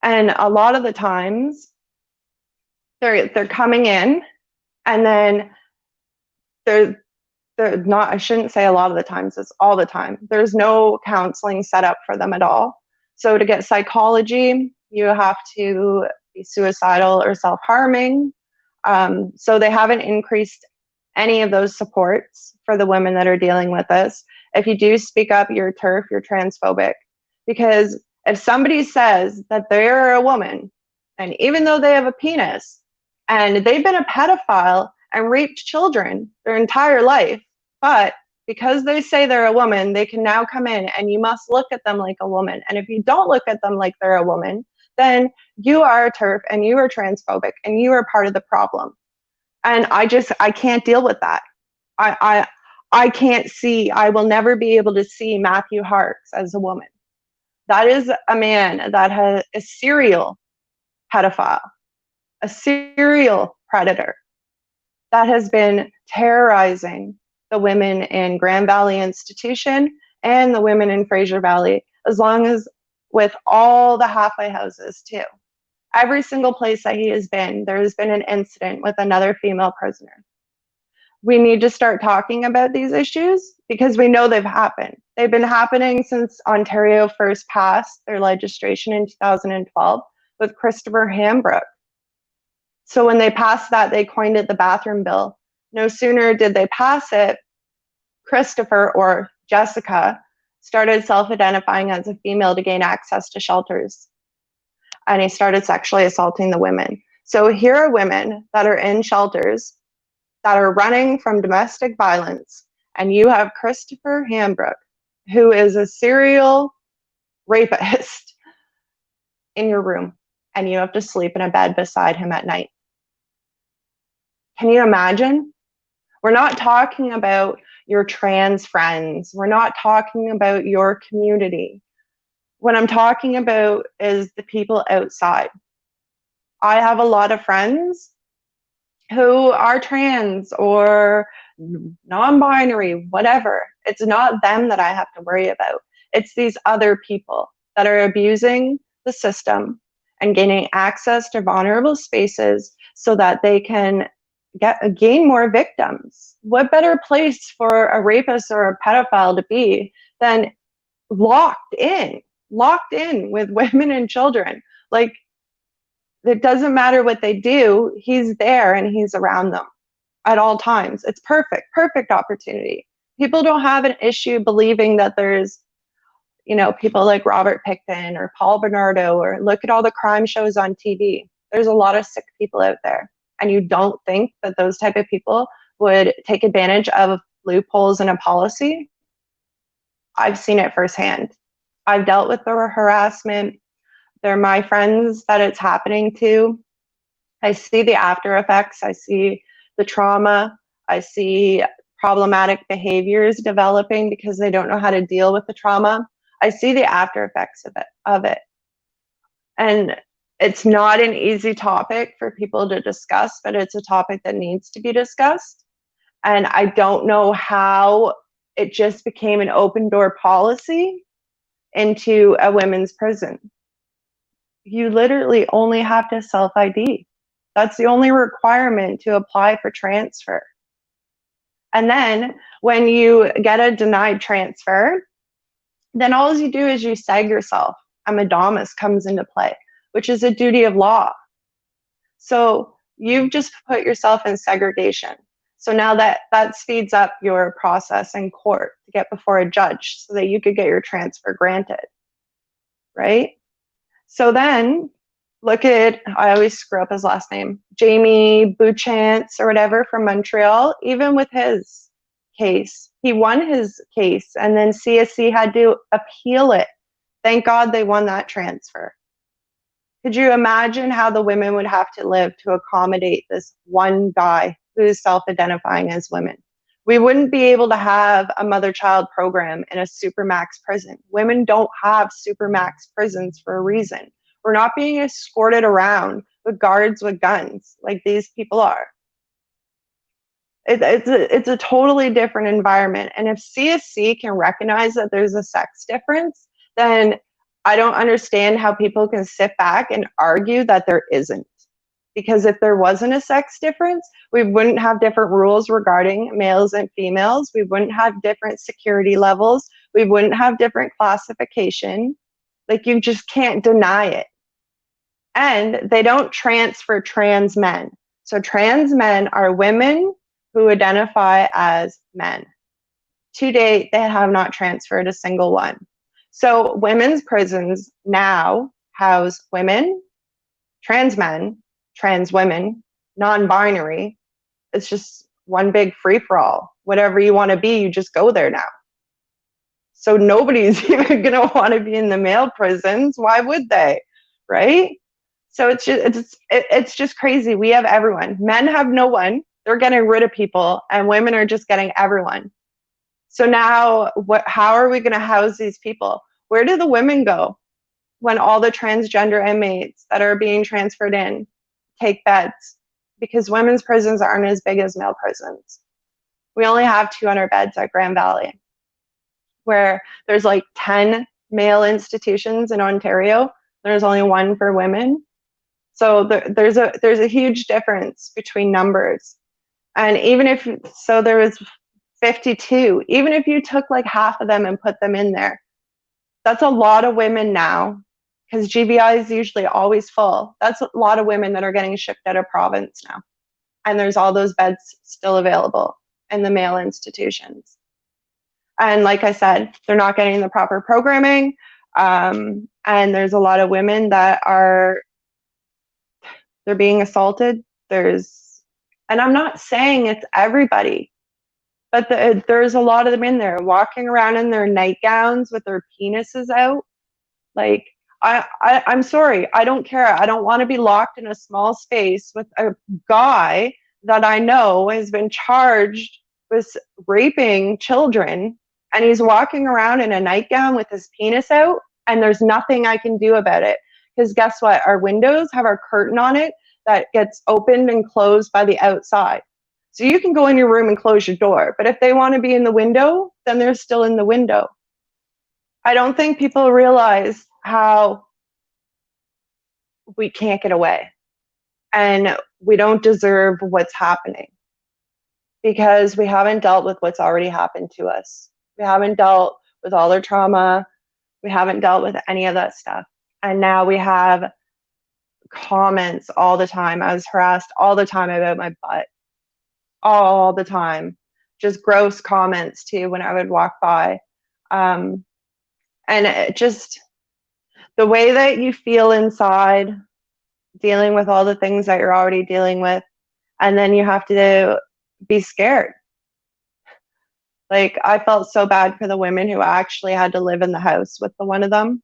D: And a lot of the times they're coming in, and then they're not, I shouldn't say a lot of the times, it's all the time. There's no counseling set up for them at all. So to get psychology, you have to be suicidal or self-harming. So they haven't increased any of those supports for the women that are dealing with this. If you do speak up, you're TERF, you're transphobic. Because if somebody says that they're a woman, and even though they have a penis, and they've been a pedophile, and raped children their entire life. But because they say they're a woman, they can now come in and you must look at them like a woman. And if you don't look at them like they're a woman, then you are a TERF and you are transphobic and you are part of the problem. And I can't deal with that. I can't see, I will never be able to see Matthew Harks as a woman. That is a man that has a serial pedophile, a serial predator that has been terrorizing the women in Grand Valley Institution and the women in Fraser Valley, as long as with all the halfway houses too. Every single place that he has been, there has been an incident with another female prisoner. We need to start talking about these issues because we know they've happened. They've been happening since Ontario first passed their legislation in 2012 with Christopher Hamm. So when they passed that, they coined it the bathroom bill. No sooner did they pass it, Christopher, or Jessica, started self-identifying as a female to gain access to shelters. And he started sexually assaulting the women. So here are women that are in shelters that are running from domestic violence. And you have Christopher Hamm, who is a serial rapist, in your room. And you have to sleep in a bed beside him at night. Can you imagine? We're not talking about your trans friends. We're not talking about your community. What I'm talking about is the people outside. I have a lot of friends who are trans or non-binary, whatever. It's not them that I have to worry about. It's these other people that are abusing the system and gaining access to vulnerable spaces so that they can gain more victims. What better place for a rapist or a pedophile to be than locked in with women and children? Like, it doesn't matter what they do, he's there and he's around them at all times. It's perfect opportunity. People don't have an issue believing that there's, people like Robert Pickton or Paul Bernardo, or look at all the crime shows on TV. There's a lot of sick people out there. And you don't think that those type of people would take advantage of loopholes in a policy? I've seen it firsthand. I've dealt with the harassment. They're my friends that it's happening to. I see the after effects. I see the trauma. I see problematic behaviors developing because they don't know how to deal with the trauma. I see the after effects of it. And it's not an easy topic for people to discuss, but it's a topic that needs to be discussed. And I don't know how it just became an open door policy into a women's prison. You literally only have to self-ID. That's the only requirement to apply for transfer. And then when you get a denied transfer, then all you do is you seg yourself. A Madamus comes into play, which is a duty of law. So you've just put yourself in segregation. So now that speeds up your process in court to get before a judge so that you could get your transfer granted, right? So then look at, I always screw up his last name, Jamie Bouchance or whatever from Montreal. Even with his case, he won his case and then CSC had to appeal it. Thank God they won that transfer. Could you imagine how the women would have to live to accommodate this one guy who's self-identifying as women? We wouldn't be able to have a mother-child program in a supermax prison. Women don't have supermax prisons for a reason. We're not being escorted around with guards with guns like these people are. It's a totally different environment. And if CSC can recognize that there's a sex difference, then I don't understand how people can sit back and argue that there isn't. Because if there wasn't a sex difference, we wouldn't have different rules regarding males and females. We wouldn't have different security levels. We wouldn't have different classification. Like, you just can't deny it. And they don't transfer trans men. So trans men are women who identify as men. To date, they have not transferred a single one. So women's prisons now house women, trans men, trans women, non-binary, it's just one big free for all. Whatever you want to be, you just go there now. So nobody's even going to want to be in the male prisons. Why would they? Right? So it's just crazy. We have everyone. Men have no one. They're getting rid of people, and women are just getting everyone. So now how are we going to house these people? Where do the women go when all the transgender inmates that are being transferred in take beds? Because women's prisons aren't as big as male prisons. We only have 200 beds at Grand Valley, where there's like 10 male institutions in Ontario. There's only one for women. So there's a huge difference between numbers. And even if, so there was 52, even if you took like half of them and put them in there, that's a lot of women now, because GVI is usually always full. That's a lot of women that are getting shipped out of province now. And there's all those beds still available in the male institutions. And like I said, they're not getting the proper programming. And there's a lot of women that they're being assaulted. And I'm not saying it's everybody, but there's a lot of them in there walking around in their nightgowns with their penises out. Like, I'm sorry, I don't care. I don't want to be locked in a small space with a guy that I know has been charged with raping children, and he's walking around in a nightgown with his penis out, and there's nothing I can do about it. Because guess what? Our windows have our curtain on it that gets opened and closed by the outside. So you can go in your room and close your door, but if they want to be in the window, then they're still in the window. I don't think people realize how we can't get away, and we don't deserve what's happening, because we haven't dealt with what's already happened to us. We haven't dealt with all our trauma. We haven't dealt with any of that stuff. And now we have comments all the time. I was harassed all the time about my butt. All the time. Just gross comments too when I would walk by. And it just, the way that you feel inside, dealing with all the things that you're already dealing with, and then you have to be scared. Like, I felt so bad for the women who actually had to live in the house with the one of them,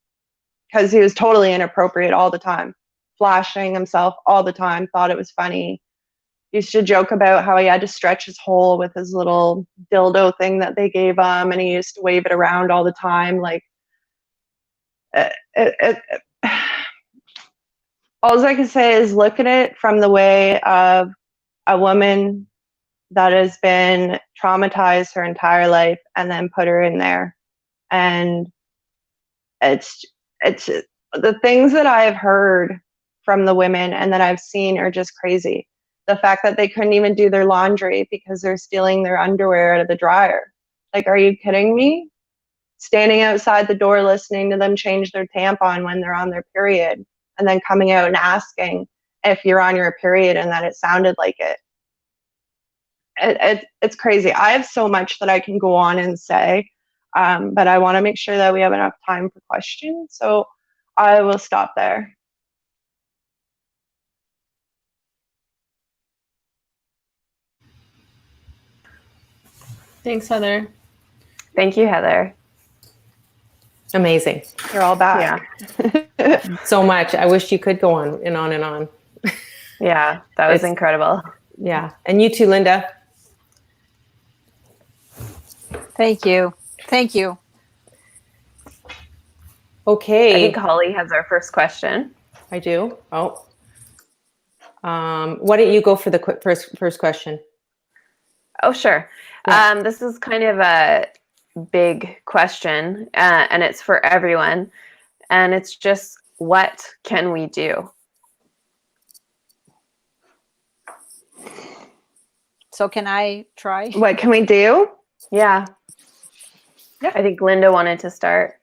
D: because he was totally inappropriate all the time, flashing himself all the time, thought it was funny. Used to joke about how he had to stretch his hole with his little dildo thing that they gave him, and he used to wave it around all the time. Like, all I can say is look at it from the way of a woman that has been traumatized her entire life, and then put her in there. And it's the things that I've heard from the women and that I've seen are just crazy. The fact that they couldn't even do their laundry because they're stealing their underwear out of the dryer. Like, are you kidding me? Standing outside the door listening to them change their tampon when they're on their period, and then coming out and asking if you're on your period and that it sounded like it. It's crazy. I have so much that I can go on and say, but I want to make sure that we have enough time for questions. So I will stop there.
C: Thanks, Heather.
A: Thank you, Heather.
E: Amazing.
D: You're all back.
A: Yeah.
E: So much. I wish you could go on and on and on.
A: Yeah, that was incredible.
E: Yeah. And you too, Linda.
B: Thank you. Thank you.
E: Okay.
A: I think Holly has our first question.
E: I do. Oh. Why don't you go for the first question?
A: Oh, sure.
E: Yeah.
A: This is kind of a big question, and it's for everyone. And it's just, what can we do?
B: So can I try?
D: What can we do?
A: Yeah. I think Linda wanted to start.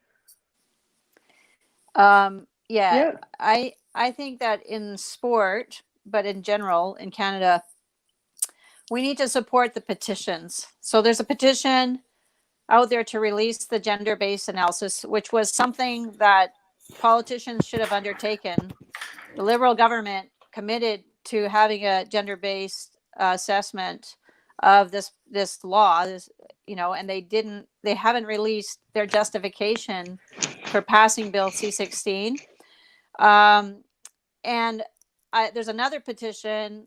B: Yeah. I think that in sport, but in general in Canada, we need to support the petitions. So there's a petition out there to release the gender-based analysis, which was something that politicians should have undertaken. The Liberal government committed to having a gender-based assessment of this law, and they haven't released their justification for passing Bill C-16. And there's another petition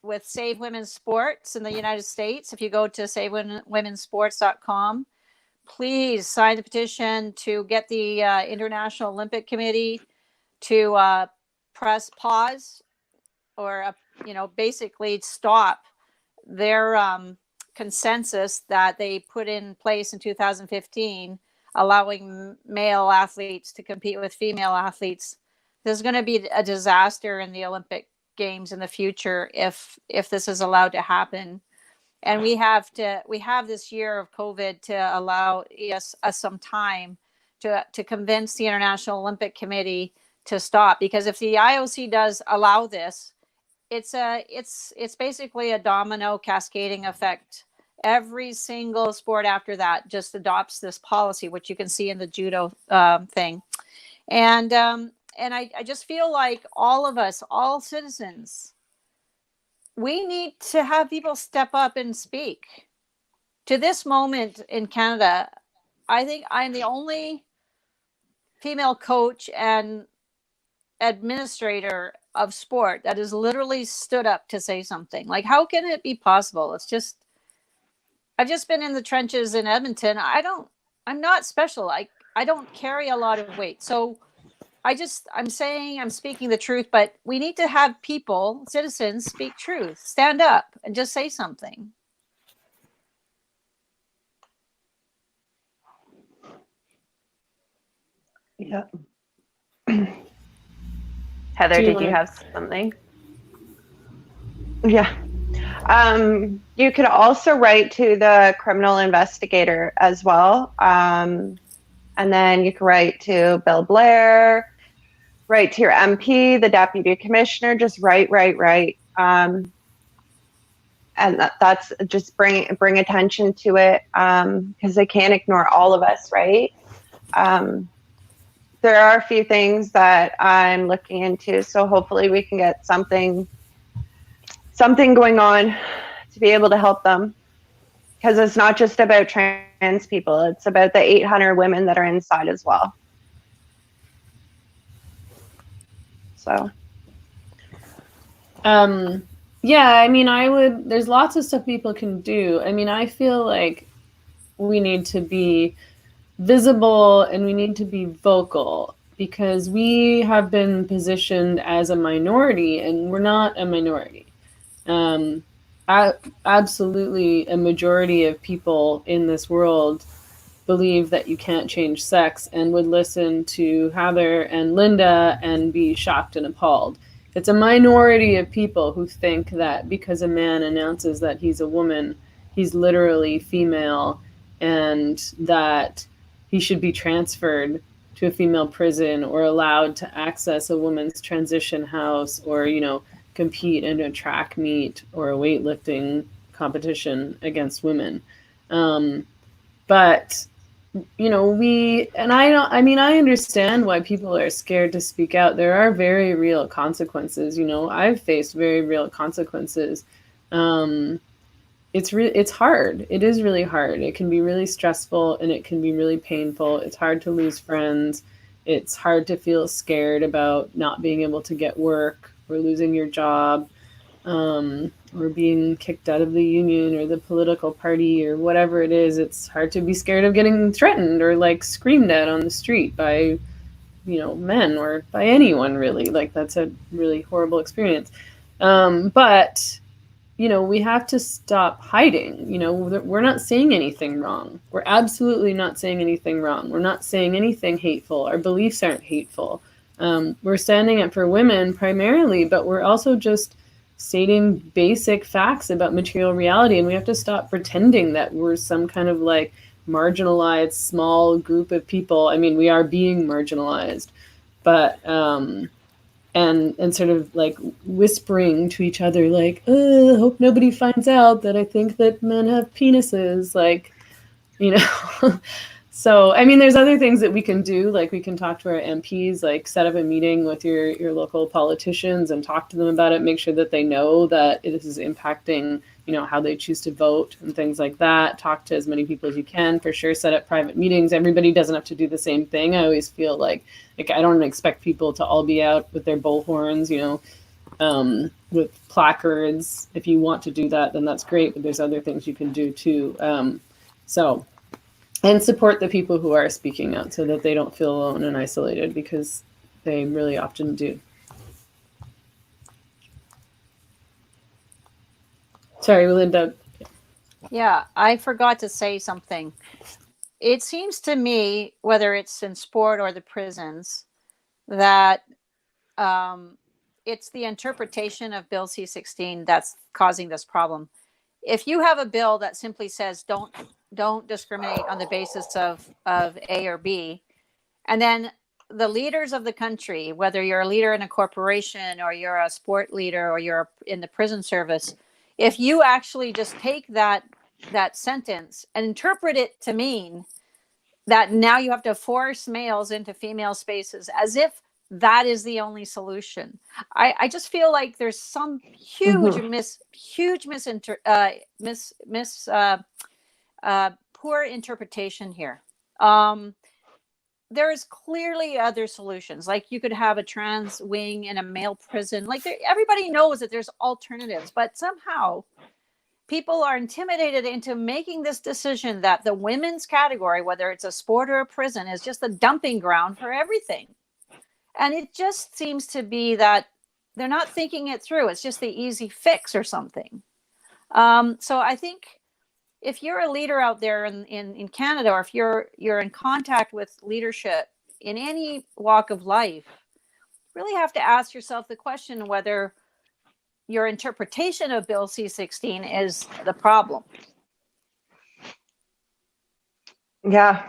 B: with Save Women's Sports in the United States. If you go to savewomensports.com, please sign the petition to get the International Olympic Committee to press pause or, basically stop their consensus that they put in place in 2015, allowing male athletes to compete with female athletes. There's going to be a disaster in the Olympic Games in the future if this is allowed to happen. And we have this year of COVID to allow us some time to convince the International Olympic Committee to stop. Because if the IOC does allow this, it's basically a domino cascading effect. Every single sport after that just adopts this policy, which you can see in the judo thing. And I just feel like all of us, all citizens, we need to have people step up and speak. To this moment in Canada, I think I'm the only female coach and administrator of sport that has literally stood up to say something. Like, how can it be possible? I've just been in the trenches in Edmonton. I'm not special. I don't carry a lot of weight. So I'm speaking the truth, but we need to have people, citizens, speak truth, stand up and just say something.
D: Yeah.
A: Heather, did you have something?
D: Yeah. You could also write to the criminal investigator as well. And then you can write to Bill Blair, write to your MP, the deputy commissioner, just write. And that's just bring attention to it, because they can't ignore all of us, right? There are a few things that I'm looking into, so hopefully we can get something going on to be able to help them, because it's not just about trans people, it's about the 800 women that are inside as well. So
C: yeah, I mean, there's lots of stuff people can do. I mean, I feel like we need to be visible and we need to be vocal, because we have been positioned as a minority and we're not a minority. Absolutely a majority of people in this world believe that you can't change sex and would listen to Heather and Linda and be shocked and appalled. It's a minority of people who think that because a man announces that he's a woman, he's literally female, and that he should be transferred to a female prison or allowed to access a woman's transition house, or, compete in a track meet or a weightlifting competition against women. But I understand why people are scared to speak out. There are very real consequences. I've faced very real consequences. It's hard. It is really hard. It can be really stressful and it can be really painful. It's hard to lose friends. It's hard to feel scared about not being able to get work or losing your job, or being kicked out of the union or the political party or whatever it is. It's hard to be scared of getting threatened or screamed at on the street by, men or by anyone really. That's a really horrible experience. But we have to stop hiding. We're not saying anything wrong. We're absolutely not saying anything wrong. We're not saying anything hateful. Our beliefs aren't hateful. We're standing up for women primarily, but we're also just stating basic facts about material reality. And we have to stop pretending that we're some kind of marginalized small group of people. I mean, we are being marginalized, but, and sort of whispering to each other, hope nobody finds out that I think that men have penises, So, I mean, there's other things that we can do, like we can talk to our MPs, like set up a meeting with your local politicians and talk to them about it, make sure that they know that this is impacting, you know, how they choose to vote and things like that. Talk to as many people as you can, for sure, set up private meetings. Everybody doesn't have to do the same thing. I always feel like I don't expect people to all be out with their bullhorns, you know, with placards. If you want to do that, then that's great, but there's other things you can do too. And support the people who are speaking out so that they don't feel alone and isolated, because they really often do. Sorry, Linda.
B: Yeah, I forgot to say something. It seems to me, whether it's in sport or the prisons, that it's the interpretation of Bill C-16 that's causing this problem. If you have a bill that simply says don't discriminate on the basis of A or B, and then the leaders of the country, whether you're a leader in a corporation or you're a sport leader or you're in the prison service, if you actually just take that sentence and interpret it to mean that now you have to force males into female spaces as if that is the only solution. I just feel like there's some huge poor interpretation here. There is clearly other solutions. Like you could have a trans wing in a male prison. Like everybody knows that there's alternatives, but somehow people are intimidated into making this decision that the women's category, whether it's a sport or a prison, is just a dumping ground for everything. And it just seems to be that they're not thinking it through. It's just the easy fix or something. So I think if you're a leader out there in Canada, or if you're in contact with leadership in any walk of life, you really have to ask yourself the question whether your interpretation of Bill C-16 is the problem.
D: Yeah.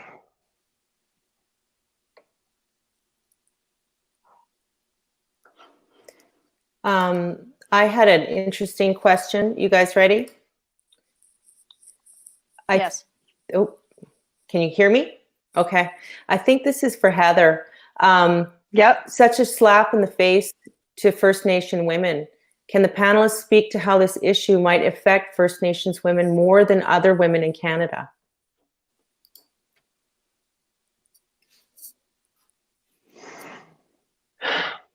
E: I had an interesting question. You guys ready?
B: Yes.
E: Oh, can you hear me? Okay. I think this is for Heather.
D: Yep.
E: Such a slap in the face to First Nation women. Can the panelists speak to how this issue might affect First Nations women more than other women in Canada?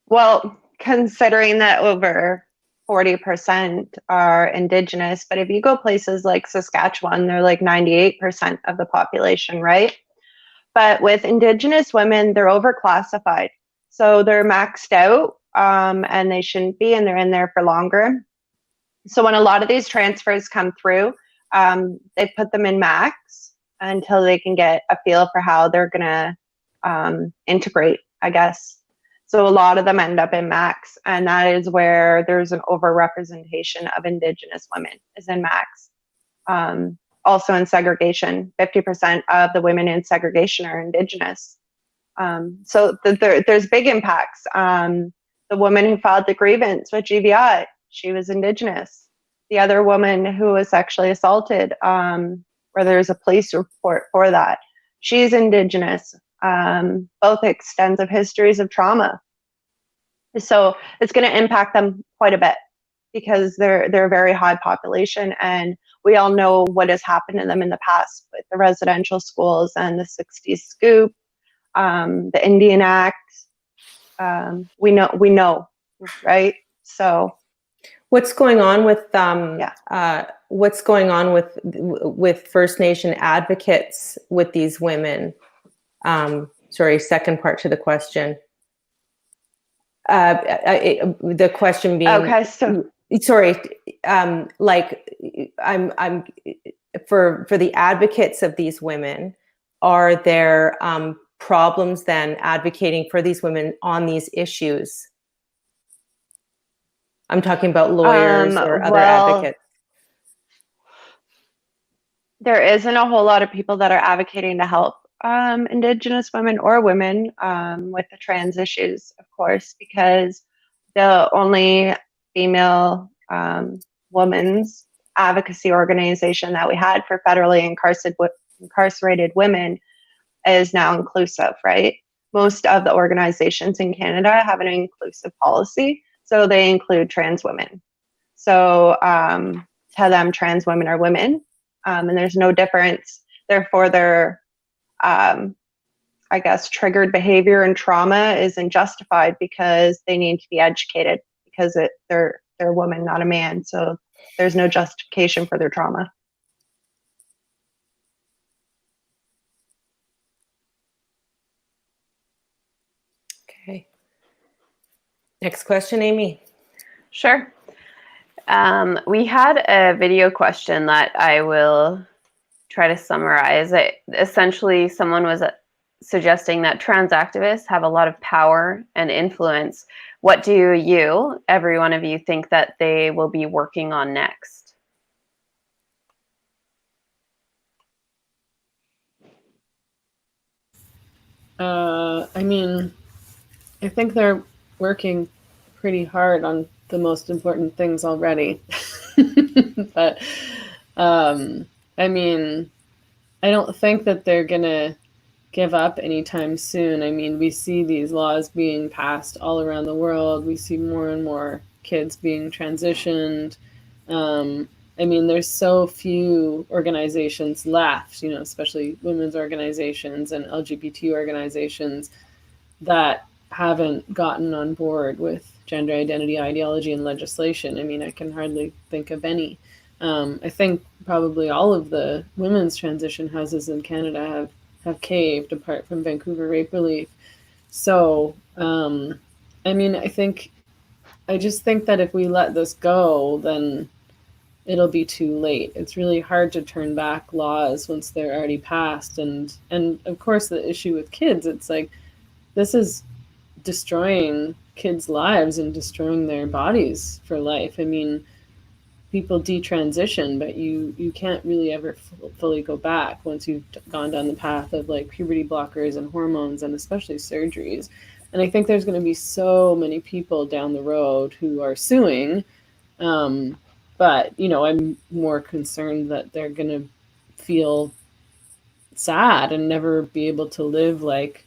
D: Well, considering that over 40% are Indigenous, but if you go places like Saskatchewan, they're like 98% of the population, right? But with Indigenous women, they're overclassified. So they're maxed out and they shouldn't be, and they're in there for longer. So when a lot of these transfers come through, they put them in max until they can get a feel for how they're going to integrate, I guess. So a lot of them end up in max, and that is where there's an overrepresentation of Indigenous women, is in max. Also in segregation, 50% of the women in segregation are Indigenous. So there's big impacts. The woman who filed the grievance with GVI, she was Indigenous. The other woman who was sexually assaulted, where there's a police report for that, she's Indigenous. Both extensive histories of trauma. So it's going to impact them quite a bit because they're a very high population, and we all know what has happened to them in the past with the residential schools and the 60s scoop, the Indian Act. We know, right? So
E: what's going on with what's going on with First Nation advocates with these women? Sorry, second part to the question. The question being,
D: okay, so
E: sorry, like I'm for the advocates of these women, are there problems then advocating for these women on these issues? I'm talking about lawyers or other advocates.
D: There isn't a whole lot of people that are advocating to help Indigenous women or women with the trans issues, of course, because the only female women's advocacy organization that we had for federally incarcerated women is now inclusive, right? Most of the organizations in Canada have an inclusive policy, so they include trans women. So to them, trans women are women, and there's no difference. Therefore, their, I guess, triggered behavior and trauma isn't justified because they need to be educated because they're a woman, not a man. So there's no justification for their trauma.
E: Okay. Next question, Amy.
A: Sure. We had a video question that I will try to summarize. Essentially, someone was suggesting that trans activists have a lot of power and influence. What do you, every one of you, think that they will be working on next?
C: I mean, I think they're working pretty hard on the most important things already. But I mean, I don't think that they're gonna give up anytime soon. I mean, we see these laws being passed all around the world. We see more and more kids being transitioned. I mean, there's so few organizations left, you know, especially women's organizations and LGBT organizations that haven't gotten on board with gender identity ideology and legislation. I mean, I can hardly think of any. I think probably all of the women's transition houses in Canada have caved, apart from Vancouver Rape Relief. So, I mean, I just think that if we let this go, then it'll be too late. It's really hard to turn back laws once they're already passed. And of course, the issue with kids, it's like, this is destroying kids' lives and destroying their bodies for life. I mean, people detransition, but you can't really ever fully go back once you've gone down the path of like puberty blockers and hormones and especially surgeries. And I think there's going to be so many people down the road who are suing. But, you know, I'm more concerned that they're going to feel sad and never be able to live like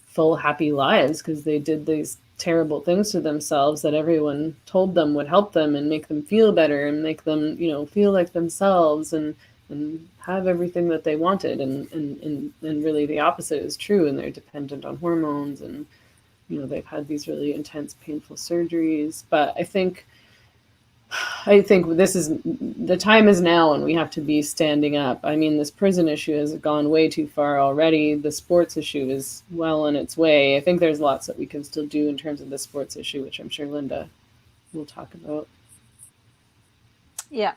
C: full happy lives because they did these terrible things to themselves that everyone told them would help them and make them feel better and make them, you know, feel like themselves and have everything that they wanted. And really the opposite is true, and they're dependent on hormones and, you know, they've had these really intense, painful surgeries. But I think this is, the time is now and we have to be standing up. I mean, this prison issue has gone way too far already. The sports issue is well on its way. I think there's lots that we can still do in terms of the sports issue, which I'm sure Linda will talk about.
B: Yeah.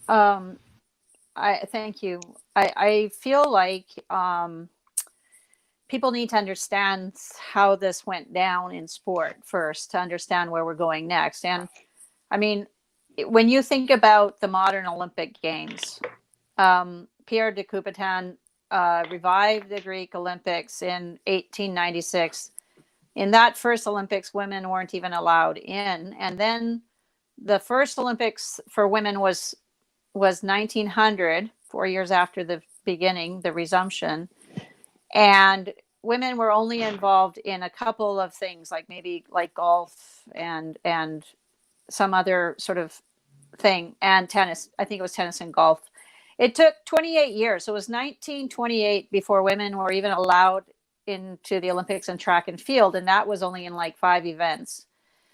B: I thank you. I feel like people need to understand how this went down in sport first to understand where we're going next. And I mean, when you think about the modern Olympic Games, Pierre de Coubertin revived the Greek Olympics in 1896. In that first Olympics, women weren't even allowed in. And then the first Olympics for women was 1900, 4 years after the beginning, the resumption. And women were only involved in a couple of things, like maybe like golf and some other sort of thing, and tennis. I think it was tennis and golf. It took 28 years. So it was 1928 before women were even allowed into the Olympics in track and field. And that was only in like 5 events.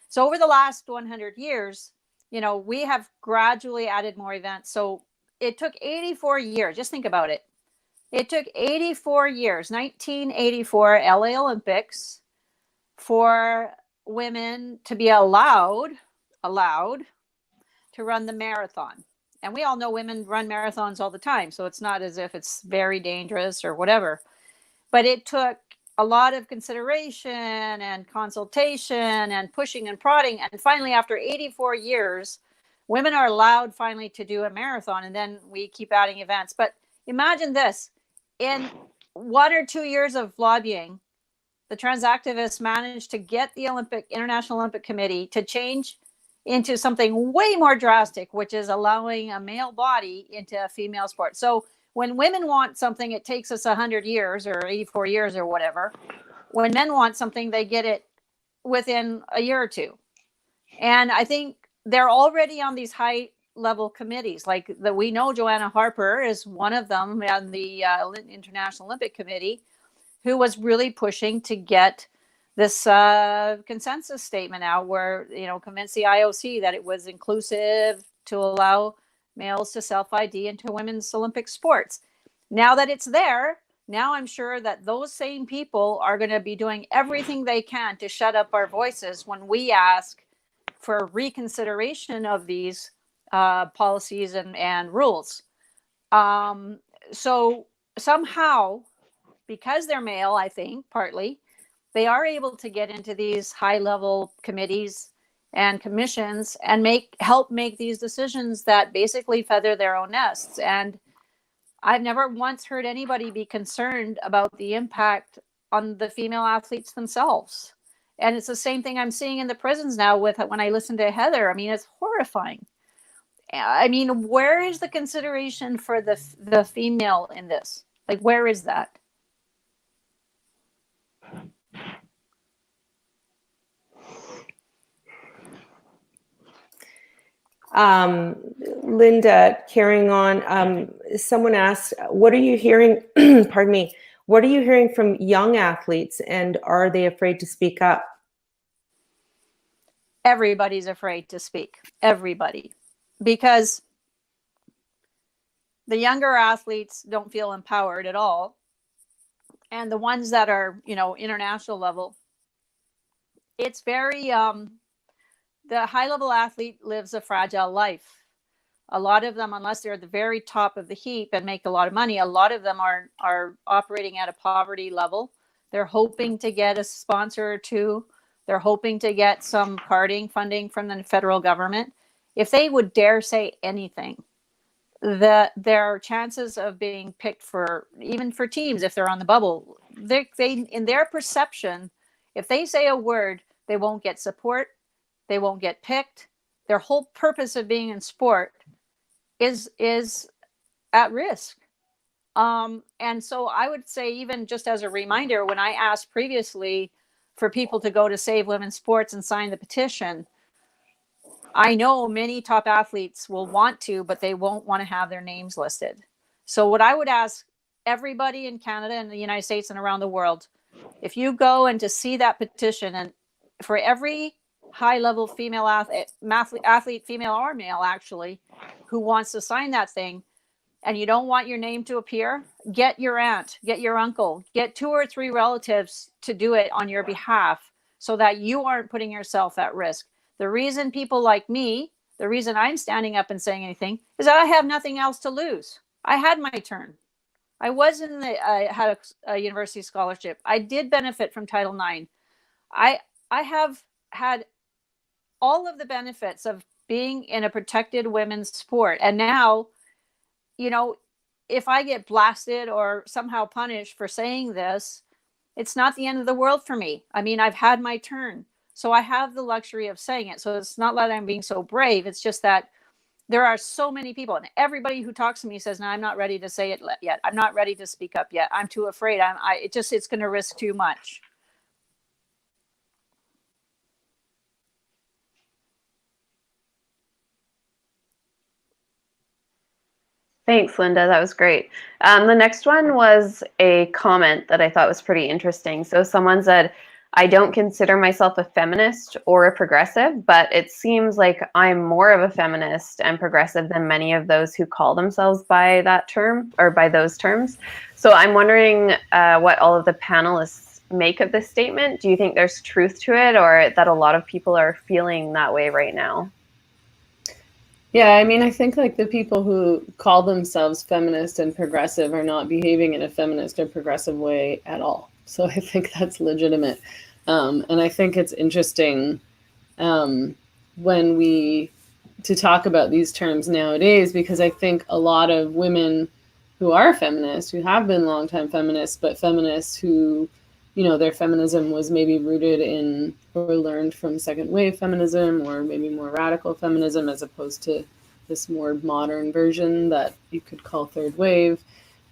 B: So over the last 100 years, you know, we have gradually added more events. So it took 84 years. Just think about it. It took 84 years, 1984 LA Olympics, for women to be allowed to run the marathon. And we all know women run marathons all the time, so it's not as if it's very dangerous or whatever. But it took a lot of consideration and consultation and pushing and prodding. And finally, after 84 years, women are allowed finally to do a marathon, and then we keep adding events. But imagine this. In 1 or 2 years of lobbying, the trans activists managed to get the International Olympic Committee to change into something way more drastic, which is allowing a male body into a female sport. So When women want something, it takes us 100 years or 84 years or whatever. When men want something, they get it within a year or two. And I think they're already on these high level committees. Like we know Joanna Harper is one of them on the International Olympic Committee, who was really pushing to get this consensus statement out where, convince the IOC that it was inclusive to allow males to self-ID into women's Olympic sports. Now that it's there, now I'm sure that those same people are going to be doing everything they can to shut up our voices when we ask for reconsideration of these policies and rules. So somehow, because they're male, I think, partly, they are able to get into these high-level committees and commissions and help make these decisions that basically feather their own nests. And I've never once heard anybody be concerned about the impact on the female athletes themselves. And it's the same thing I'm seeing in the prisons now when I listen to Heather. I mean, it's horrifying. I mean, where is the consideration for the female in this? Like, where is that?
E: Linda, carrying on, someone asked, what are you hearing, pardon me, what are you hearing from young athletes, and are they afraid to speak up?
B: Everybody's afraid to speak, everybody, because the younger athletes don't feel empowered at all. And the ones that are, international level, it's very, the high level athlete lives a fragile life. A lot of them, unless they're at the very top of the heap and make a lot of money, a lot of them are operating at a poverty level. They're hoping to get a sponsor or two. They're hoping to get some karting funding from the federal government. If they would dare say anything, their chances of being picked even for teams, if they're on the bubble, they in their perception, if they say a word, they won't get support. They won't get picked. Their whole purpose of being in sport is at risk. And so I would say, even just as a reminder, when I asked previously for people to go to Save Women's Sports and sign the petition, I know many top athletes will want to, but they won't want to have their names listed. So what I would ask everybody in Canada and the United States and around the world, if you go and to see that petition, and for every high-level female athlete, female or male actually, who wants to sign that thing, and you don't want your name to appear, get your aunt, get your uncle, get 2 or 3 relatives to do it on your behalf so that you aren't putting yourself at risk. The reason people like me, the reason I'm standing up and saying anything, is that I have nothing else to lose. I had my turn. I had a university scholarship. I did benefit from Title IX. I have had all of the benefits of being in a protected women's sport. And now, if I get blasted or somehow punished for saying this, it's not the end of the world for me. I mean, I've had my turn. So I have the luxury of saying it. So it's not that I'm being so brave. It's just that there are so many people, and everybody who talks to me says, no, I'm not ready to say it yet. I'm not ready to speak up yet. I'm too afraid. It's going to risk too much.
A: Thanks, Linda. That was great. The next one was a comment that I thought was pretty interesting. So someone said, I don't consider myself a feminist or a progressive, but it seems like I'm more of a feminist and progressive than many of those who call themselves by that term or by those terms. So I'm wondering what all of the panelists make of this statement. Do you think there's truth to it, or that a lot of people are feeling that way right now?
C: Yeah, I mean, I think like the people who call themselves feminist and progressive are not behaving in a feminist or progressive way at all. So I think that's legitimate. And I think it's interesting to talk about these terms nowadays, because I think a lot of women who are feminists, who have been longtime feminists, but feminists who, their feminism was maybe rooted in or learned from second wave feminism, or maybe more radical feminism, as opposed to this more modern version that you could call third wave.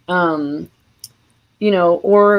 C: or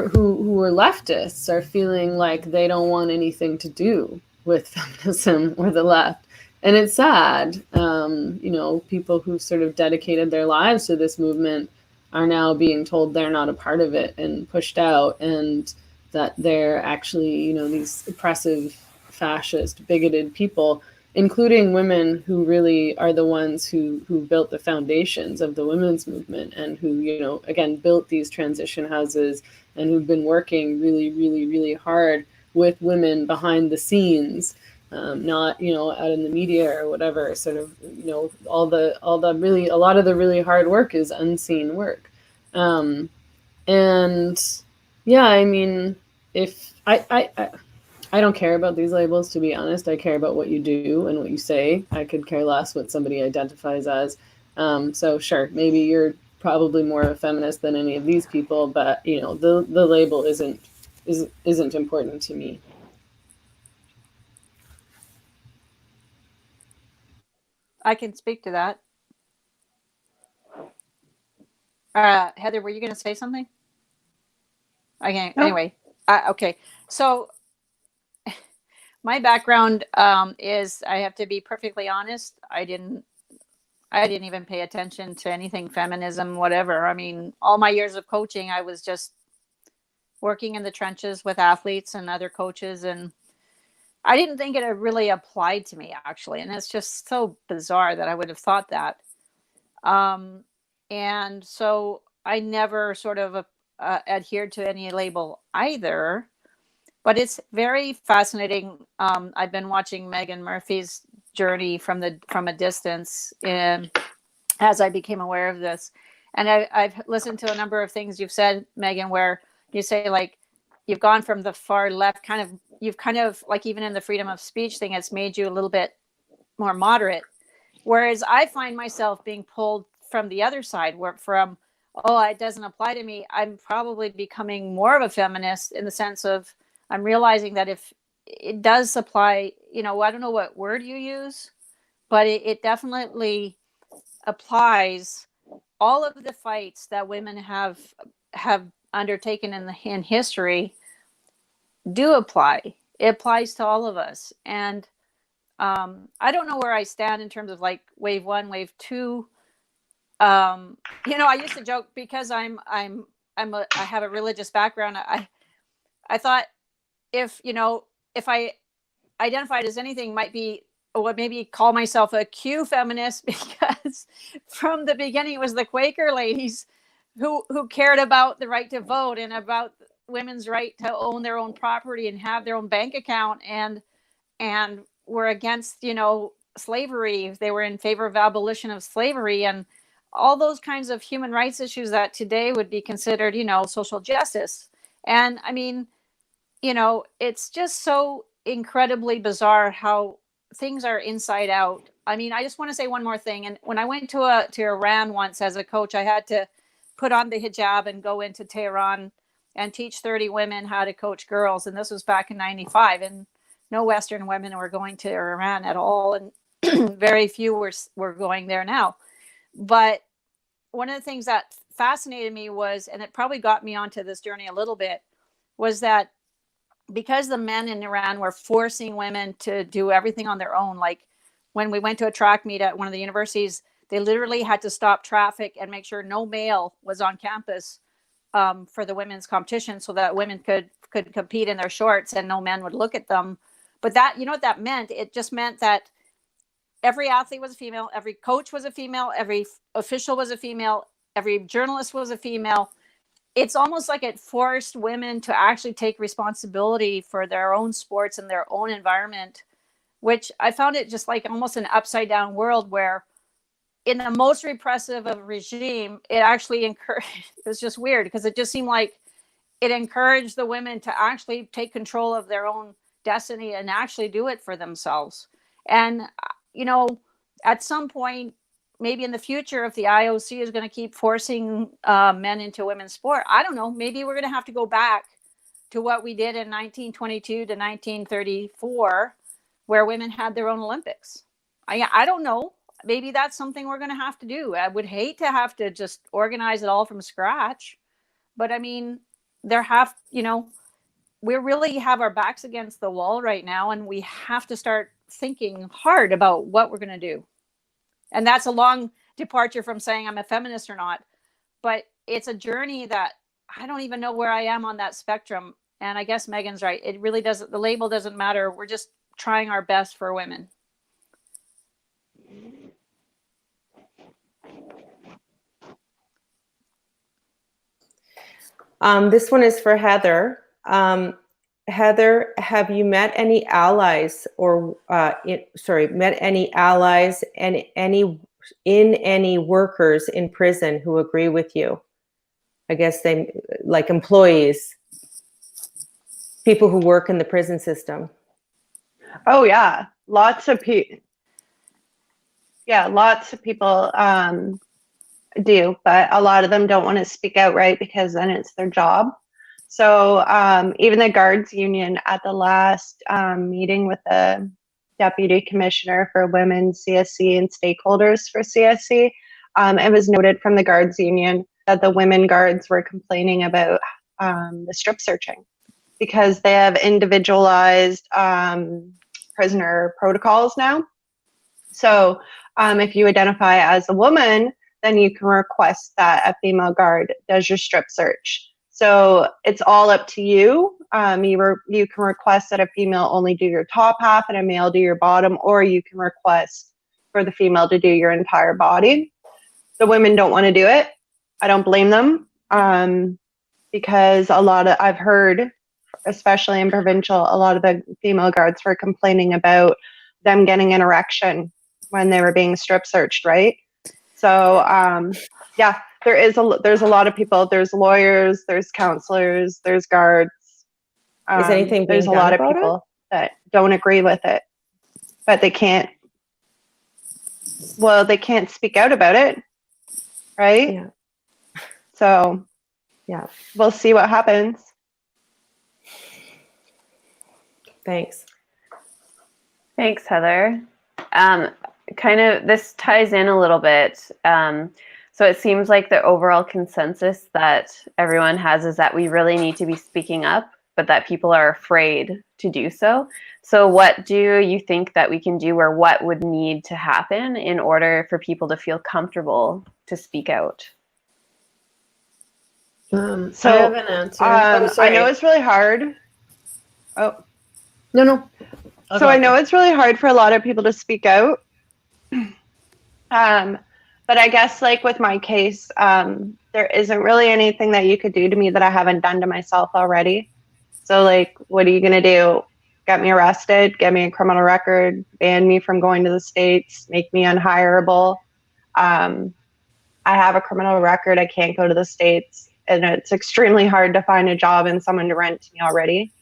C: who are leftists are feeling like they don't want anything to do with feminism or the left. And it's sad. People who sort of dedicated their lives to this movement are now being told they're not a part of it and pushed out, and that they're actually, these oppressive, fascist, bigoted people, including women who really are the ones who built the foundations of the women's movement, and who, again, built these transition houses, and who've been working really, really, really hard with women behind the scenes, not, out in the media or whatever, sort of, a lot of the really hard work is unseen work. And yeah, I mean, if I don't care about these labels, to be honest. I care about what you do and what you say. I could care less what somebody identifies as. So sure, maybe you're probably more a feminist than any of these people, but the label isn't important to me.
B: I can speak to that. Heather, were you going to say something? Okay.
D: Nope.
B: Anyway, okay. So my background is, I have to be perfectly honest, I didn't even pay attention to anything feminism, whatever. I mean, all my years of coaching, I was just working in the trenches with athletes and other coaches, and I didn't think it really applied to me, actually. And it's just so bizarre that I would have thought that. And so I never sort of adhered to any label either. But it's very fascinating. I've been watching Meghan Murphy's journey from a distance, and as I became aware of this, and I've listened to a number of things you've said, Meghan, where you say, like, you've gone from the far left, you've kind of like, even in the freedom of speech thing, it's made you a little bit more moderate. Whereas I find myself being pulled from the other side, where from, oh, it doesn't apply to me, I'm probably becoming more of a feminist, in the sense of, I'm realizing that if it does apply, I don't know what word you use, but it definitely applies. All of the fights that women have undertaken in history do apply. It applies to all of us. And I don't know where I stand in terms of like wave one, wave two. I used to joke, because I have a religious background. I thought, if I identified as anything, might be what, maybe call myself a Q feminist, because from the beginning it was the Quaker ladies who cared about the right to vote and about women's right to own their own property and have their own bank account, and were against slavery. They were in favor of abolition of slavery and all those kinds of human rights issues that today would be considered social justice. And I mean, it's just so incredibly bizarre how things are inside out. I mean, I just want to say one more thing. And when I went to Iran once as a coach, I had to put on the hijab and go into Tehran and teach 30 women how to coach girls. And this was back in 95, and no Western women were going to Iran at all. And very few were going there now. But one of the things that fascinated me was, and it probably got me onto this journey a little bit, was that because the men in Iran were forcing women to do everything on their own, like when we went to a track meet at one of the universities, they literally had to stop traffic and make sure no male was on campus for the women's competition, so that women could compete in their shorts and no men would look at them. But that, you know what that meant? It just meant that every athlete was a female, every coach was a female, every official was a female, every journalist was a female. It's almost like it forced women to actually take responsibility for their own sports and their own environment, which I found it just like almost an upside down world, where in the most repressive of regime, it actually encouraged, it was just weird, because it just seemed like it encouraged the women to actually take control of their own destiny and actually do it for themselves. And, at some point, maybe in the future, if the IOC is going to keep forcing men into women's sport, I don't know, maybe we're going to have to go back to what we did in 1922 to 1934, where women had their own Olympics. I don't know. maybe that's something we're going to have to do. I would hate to have to just organize it all from scratch, but I mean, we really have our backs against the wall right now, and we have to start thinking hard about what we're going to do. And that's a long departure from saying I'm a feminist or not, but it's a journey that I don't even know where I am on that spectrum. And I guess Megan's right. It really doesn't, the label doesn't matter. We're just trying our best for women.
E: This one is for Heather. Heather, have you met any allies met any allies and any workers in prison who agree with you? I guess they like employees, people who work in the prison system.
D: Oh yeah, lots of people. Yeah, lots of people do, but a lot of them don't want to speak out, right? Because then it's their job. So even the guards union at the last meeting with the deputy commissioner for women, CSC, and stakeholders for CSC, it was noted from the guards union that the women guards were complaining about the strip searching because they have individualized prisoner protocols now. So if you identify as a woman, then you can request that a female guard does your strip search. So it's all up to you. You can request that a female only do your top half and a male do your bottom, or you can request for the female to do your entire body. The women don't want to do it. I don't blame them because I've heard, especially in provincial, a lot of the female guards were complaining about them getting an erection when they were being strip searched, right? So yeah, there's a lot of people. There's lawyers, there's counselors, there's guards.
E: Is anything
D: there's a
E: being
D: lot
E: done
D: of people that don't agree with it, but they can't. Well, they can't speak out about it, right?
E: Yeah.
D: So
E: yeah,
D: we'll see what happens.
E: Thanks.
A: Thanks, Heather. Kind of this ties in a little bit. So it seems like the overall consensus that everyone has is that we really need to be speaking up, but that people are afraid to do so. So what do you think that we can do, or what would need to happen in order for people to feel comfortable to speak out?
C: So I have an answer.
D: I know it's really hard. Oh.
C: No.
D: So I know it's really hard for a lot of people to speak out. But I guess like with my case, there isn't really anything that you could do to me that I haven't done to myself already. So like, what are you going to do? Get me arrested, get me a criminal record, ban me from going to the States, make me unhireable. I have a criminal record. I can't go to the States. And it's extremely hard to find a job and someone to rent to me already.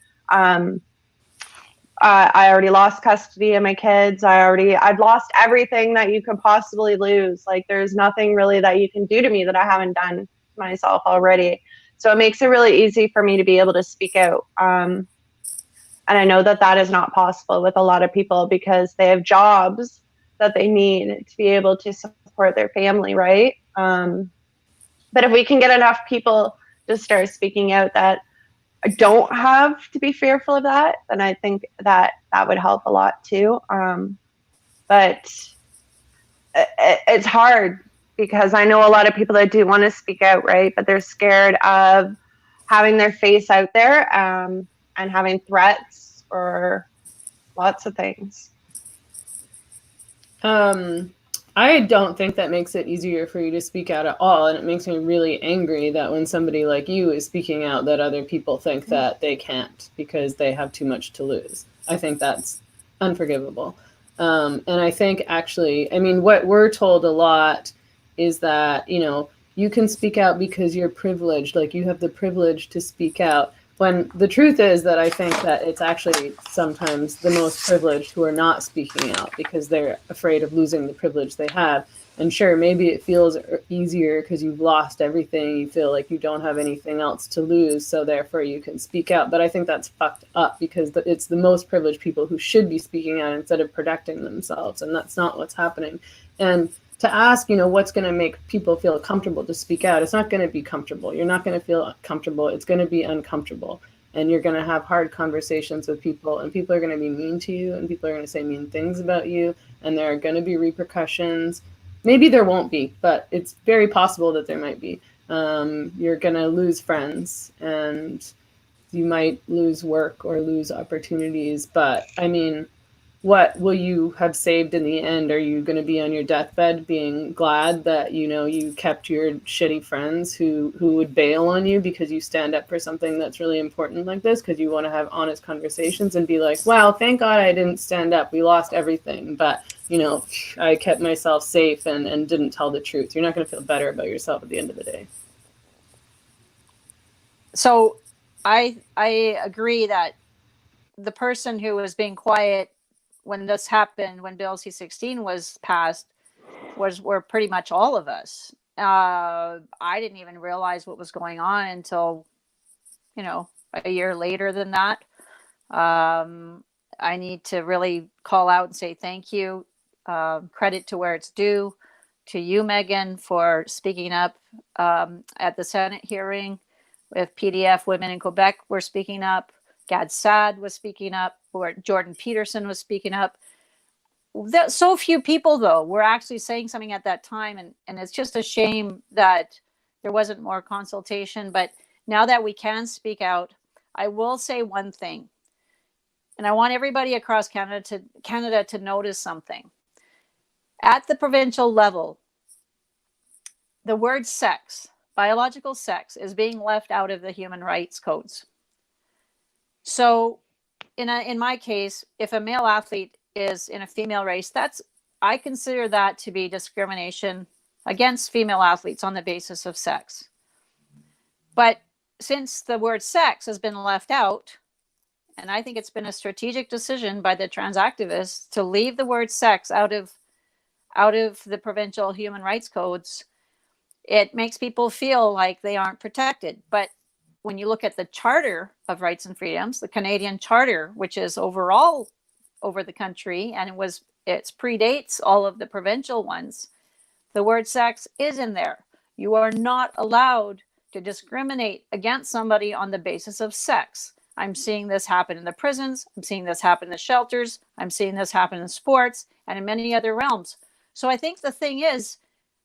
D: I already lost custody of my kids. I've lost everything that you could possibly lose. Like there's nothing really that you can do to me that I haven't done to myself already. So it makes it really easy for me to be able to speak out. And I know that that is not possible with a lot of people because they have jobs that they need to be able to support their family, right? But if we can get enough people to start speaking out that I don't have to be fearful of that, then I think that that would help a lot too. But it's hard because I know a lot of people that do want to speak out, right? But they're scared of having their face out there and having threats or lots of things.
C: I don't think that makes it easier for you to speak out at all. And it makes me really angry that when somebody like you is speaking out, that other people think that they can't because they have too much to lose. I think that's unforgivable. And I think actually, I mean, what we're told a lot is that, you know, you can speak out because you're privileged, like you have the privilege to speak out. when the truth is that I think that it's actually sometimes the most privileged who are not speaking out because they're afraid of losing the privilege they have. And sure, maybe it feels easier because you've lost everything. You feel like you don't have anything else to lose, so therefore you can speak out. But I think that's fucked up because it's the most privileged people who should be speaking out instead of protecting themselves. And that's not what's happening. And to ask, what's going to make people feel comfortable to speak out, it's not going to be comfortable. You're not going to feel comfortable. It's going to be uncomfortable. And you're going to have hard conversations with people, and people are going to be mean to you, and people are going to say mean things about you, and there are going to be repercussions. Maybe there won't be, but it's very possible that there might be. You're going to lose friends, and you might lose work or lose opportunities. But I mean, what will you have saved in the end? Are you going to be on your deathbed being glad that, you kept your shitty friends who would bail on you because you stand up for something that's really important like this, because you want to have honest conversations and be like, wow, thank God I didn't stand up. We lost everything. But, I kept myself safe and didn't tell the truth. You're not going to feel better about yourself at the end of the day.
B: So I agree that the person who was being quiet when this happened, when Bill C-16 was passed, were pretty much all of us. I didn't even realize what was going on until, a year later than that. I need to really call out and say thank you. Credit to where it's due. To you, Meghan, for speaking up at the Senate hearing. With PDF, Women in Quebec were speaking up. Gad Saad was speaking up, or Jordan Peterson was speaking up. So few people, though, were actually saying something at that time, and it's just a shame that there wasn't more consultation. But now that we can speak out, I will say one thing, and I want everybody across Canada to notice something. At the provincial level, the word sex, biological sex, is being left out of the human rights codes. So in my case, if a male athlete is in a female race, I consider that to be discrimination against female athletes on the basis of sex. But since the word sex has been left out, and I think it's been a strategic decision by the trans activists to leave the word sex out of the provincial human rights codes, it makes people feel like they aren't protected. But when you look at the Charter of Rights and Freedoms, the Canadian Charter, which is overall over the country, and it predates all of the provincial ones, the word sex is in there. You are not allowed to discriminate against somebody on the basis of sex. I'm seeing this happen in the prisons. I'm seeing this happen in the shelters. I'm seeing this happen in sports and in many other realms. So I think the thing is,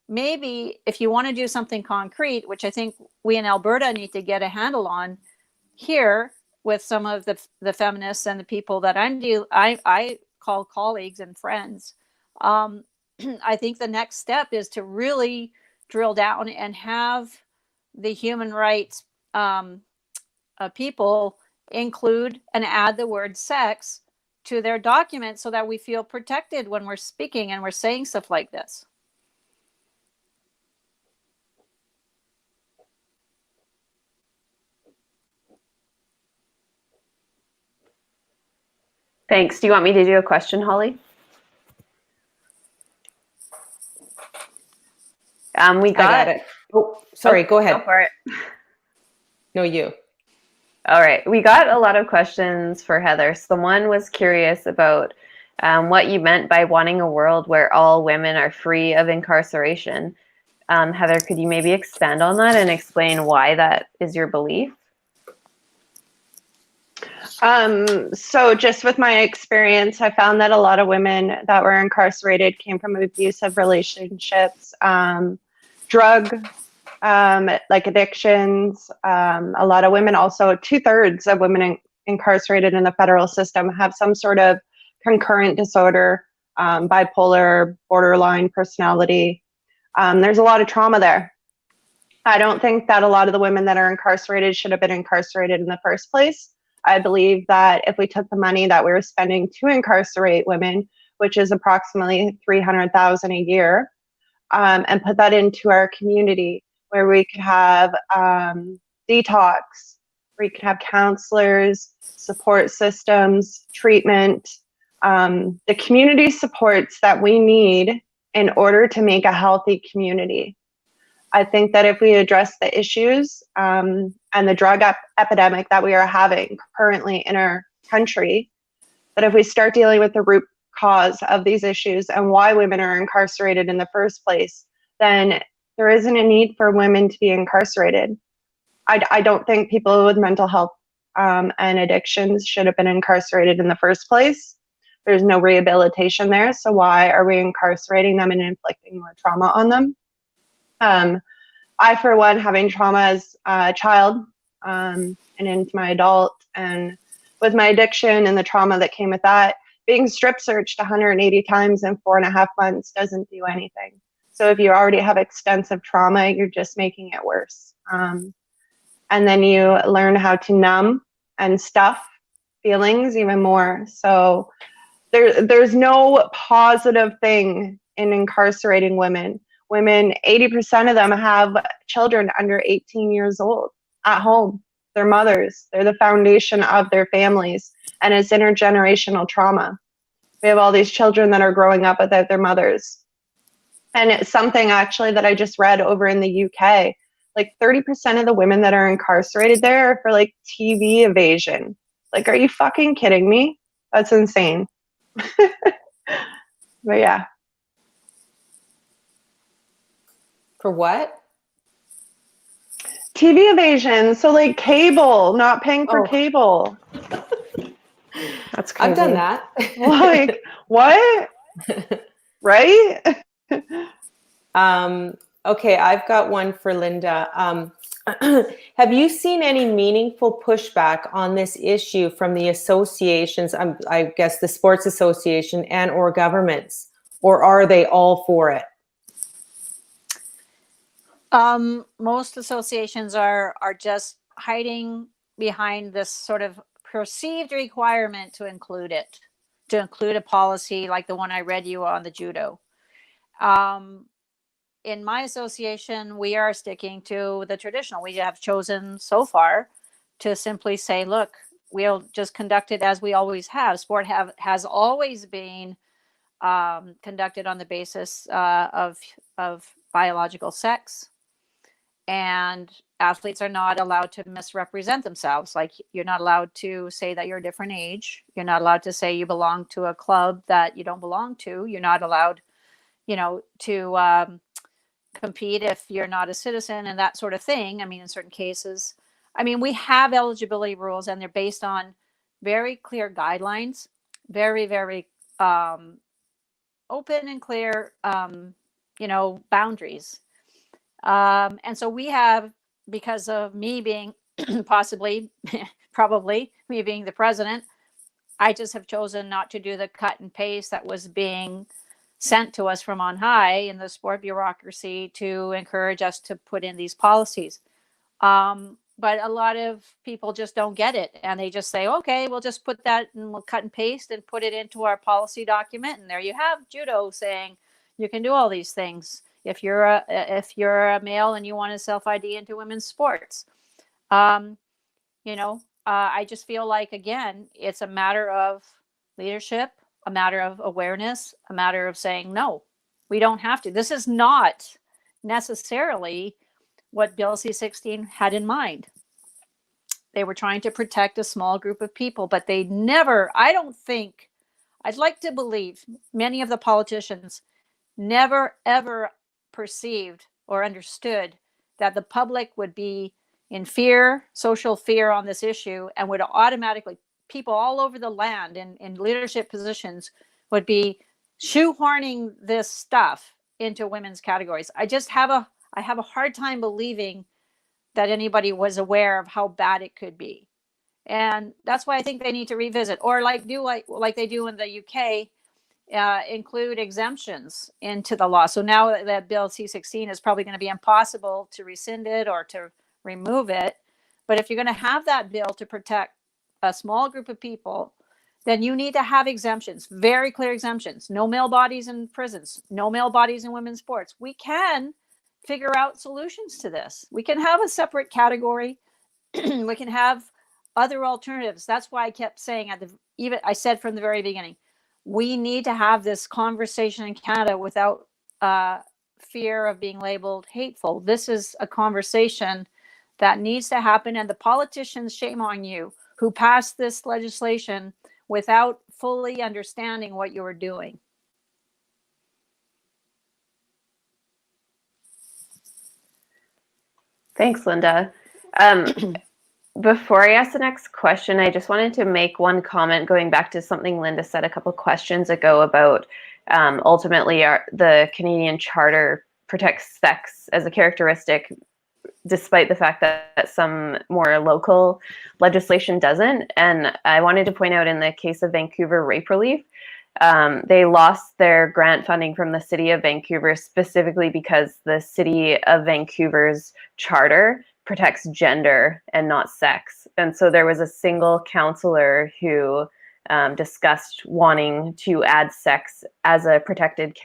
B: maybe if you want to do something concrete, which I think we in Alberta need to get a handle on here with some of the feminists and the people that I call colleagues and friends, I think the next step is to really drill down and have the human rights people include and add the word sex to their document so that we feel protected when we're speaking and we're saying stuff like this.
A: Thanks. Do you want me to do a question, Holly? We got,
E: I got it. Oh, sorry. Go ahead.
A: Go for it.
E: No, you.
A: All right. We got a lot of questions for Heather. So one was curious about what you meant by wanting a world where all women are free of incarceration. Heather, could you maybe expand on that and explain why that is your belief?
D: So just with my experience, I found that a lot of women that were incarcerated came from abusive relationships, drug, like addictions. A lot of women also, 2/3 of women incarcerated in the federal system have some sort of concurrent disorder, bipolar, borderline personality. There's a lot of trauma there. I don't think that a lot of the women that are incarcerated should have been incarcerated in the first place. I believe that if we took the money that we were spending to incarcerate women, which is approximately $300,000 a year, and put that into our community where we could have detox, where you can have counselors, support systems, treatment, the community supports that we need in order to make a healthy community. I think that if we address the issues and the drug epidemic that we are having currently in our country, that if we start dealing with the root cause of these issues and why women are incarcerated in the first place, then there isn't a need for women to be incarcerated. I don't think people with mental health and addictions should have been incarcerated in the first place. There's no rehabilitation there, so why are we incarcerating them and inflicting more trauma on them? I, for one, having trauma as a child and into my adult, and with my addiction and the trauma that came with that, being strip searched 180 times in 4.5 months doesn't do anything. So if you already have extensive trauma, you're just making it worse. And then you learn how to numb and stuff feelings even more. So there's no positive thing in incarcerating women. Women, 80% of them have children under 18 years old at home. They're mothers. They're the foundation of their families, and it's intergenerational trauma. We have all these children that are growing up without their mothers. And it's something actually that I just read over in the UK. Like 30% of the women that are incarcerated there are for like TV evasion. Like, are you fucking kidding me? That's insane. But yeah.
E: For what?
D: TV evasion. So like cable, not paying for cable.
A: That's crazy.
E: I've done that.
D: Like, what? Right?
E: Okay, I've got one for Linda. Have you seen any meaningful pushback on this issue from the associations, I guess the sports association and or governments, or are they all for it?
B: Most associations are just hiding behind this sort of perceived requirement to include it, to include a policy like the one I read you on the judo. In my association, we are sticking to the traditional. We have chosen so far to simply say, look, we'll just conduct it as we always have. Sport has always been conducted on the basis of biological sex. And athletes are not allowed to misrepresent themselves. Like, you're not allowed to say that you're a different age. You're not allowed to say you belong to a club that you don't belong to. You're not allowed, to compete if you're not a citizen and that sort of thing. I mean, in certain cases, we have eligibility rules, and they're based on very clear guidelines, very, very open and clear, boundaries. And so we have, because of me being probably me being the president, I just have chosen not to do the cut and paste that was being sent to us from on high in the sport bureaucracy to encourage us to put in these policies. But a lot of people just don't get it. And they just say, okay, we'll just put that and we'll cut and paste and put it into our policy document. And there you have judo saying you can do all these things if you're a male and you want to self-ID into women's sports. I just feel like, again, it's a matter of leadership, a matter of awareness, a matter of saying, no, we don't have to. This is not necessarily what Bill C-16 had in mind. They were trying to protect a small group of people, but they never, I'd like to believe many of the politicians never, ever perceived or understood that the public would be in fear, social fear on this issue, and would automatically, people all over the land in leadership positions would be shoehorning this stuff into women's categories. I have a hard time believing that anybody was aware of how bad it could be. And that's why I think they need to revisit, or like they do in the UK, include exemptions into the law. So now that Bill C-16 is probably going to be impossible to rescind it or to remove it. But if you're going to have that bill to protect a small group of people, then you need to have exemptions, very clear exemptions. No male bodies in prisons, no male bodies in women's sports. We can figure out solutions to this. We can have a separate category We can have other alternatives. That's why I kept saying I said from the very beginning, we need to have this conversation in Canada without fear of being labeled hateful. This is a conversation that needs to happen, and the politicians, shame on you, who passed this legislation without fully understanding what you were doing.
A: Thanks, Linda. Before I ask the next question, I just wanted to make one comment going back to something Linda said a couple questions ago about ultimately the Canadian Charter protects sex as a characteristic, despite the fact that some more local legislation doesn't. And I wanted to point out in the case of Vancouver Rape Relief, they lost their grant funding from the city of Vancouver specifically because the city of Vancouver's charter protects gender and not sex. And so there was a single councillor who discussed wanting to add sex as a protected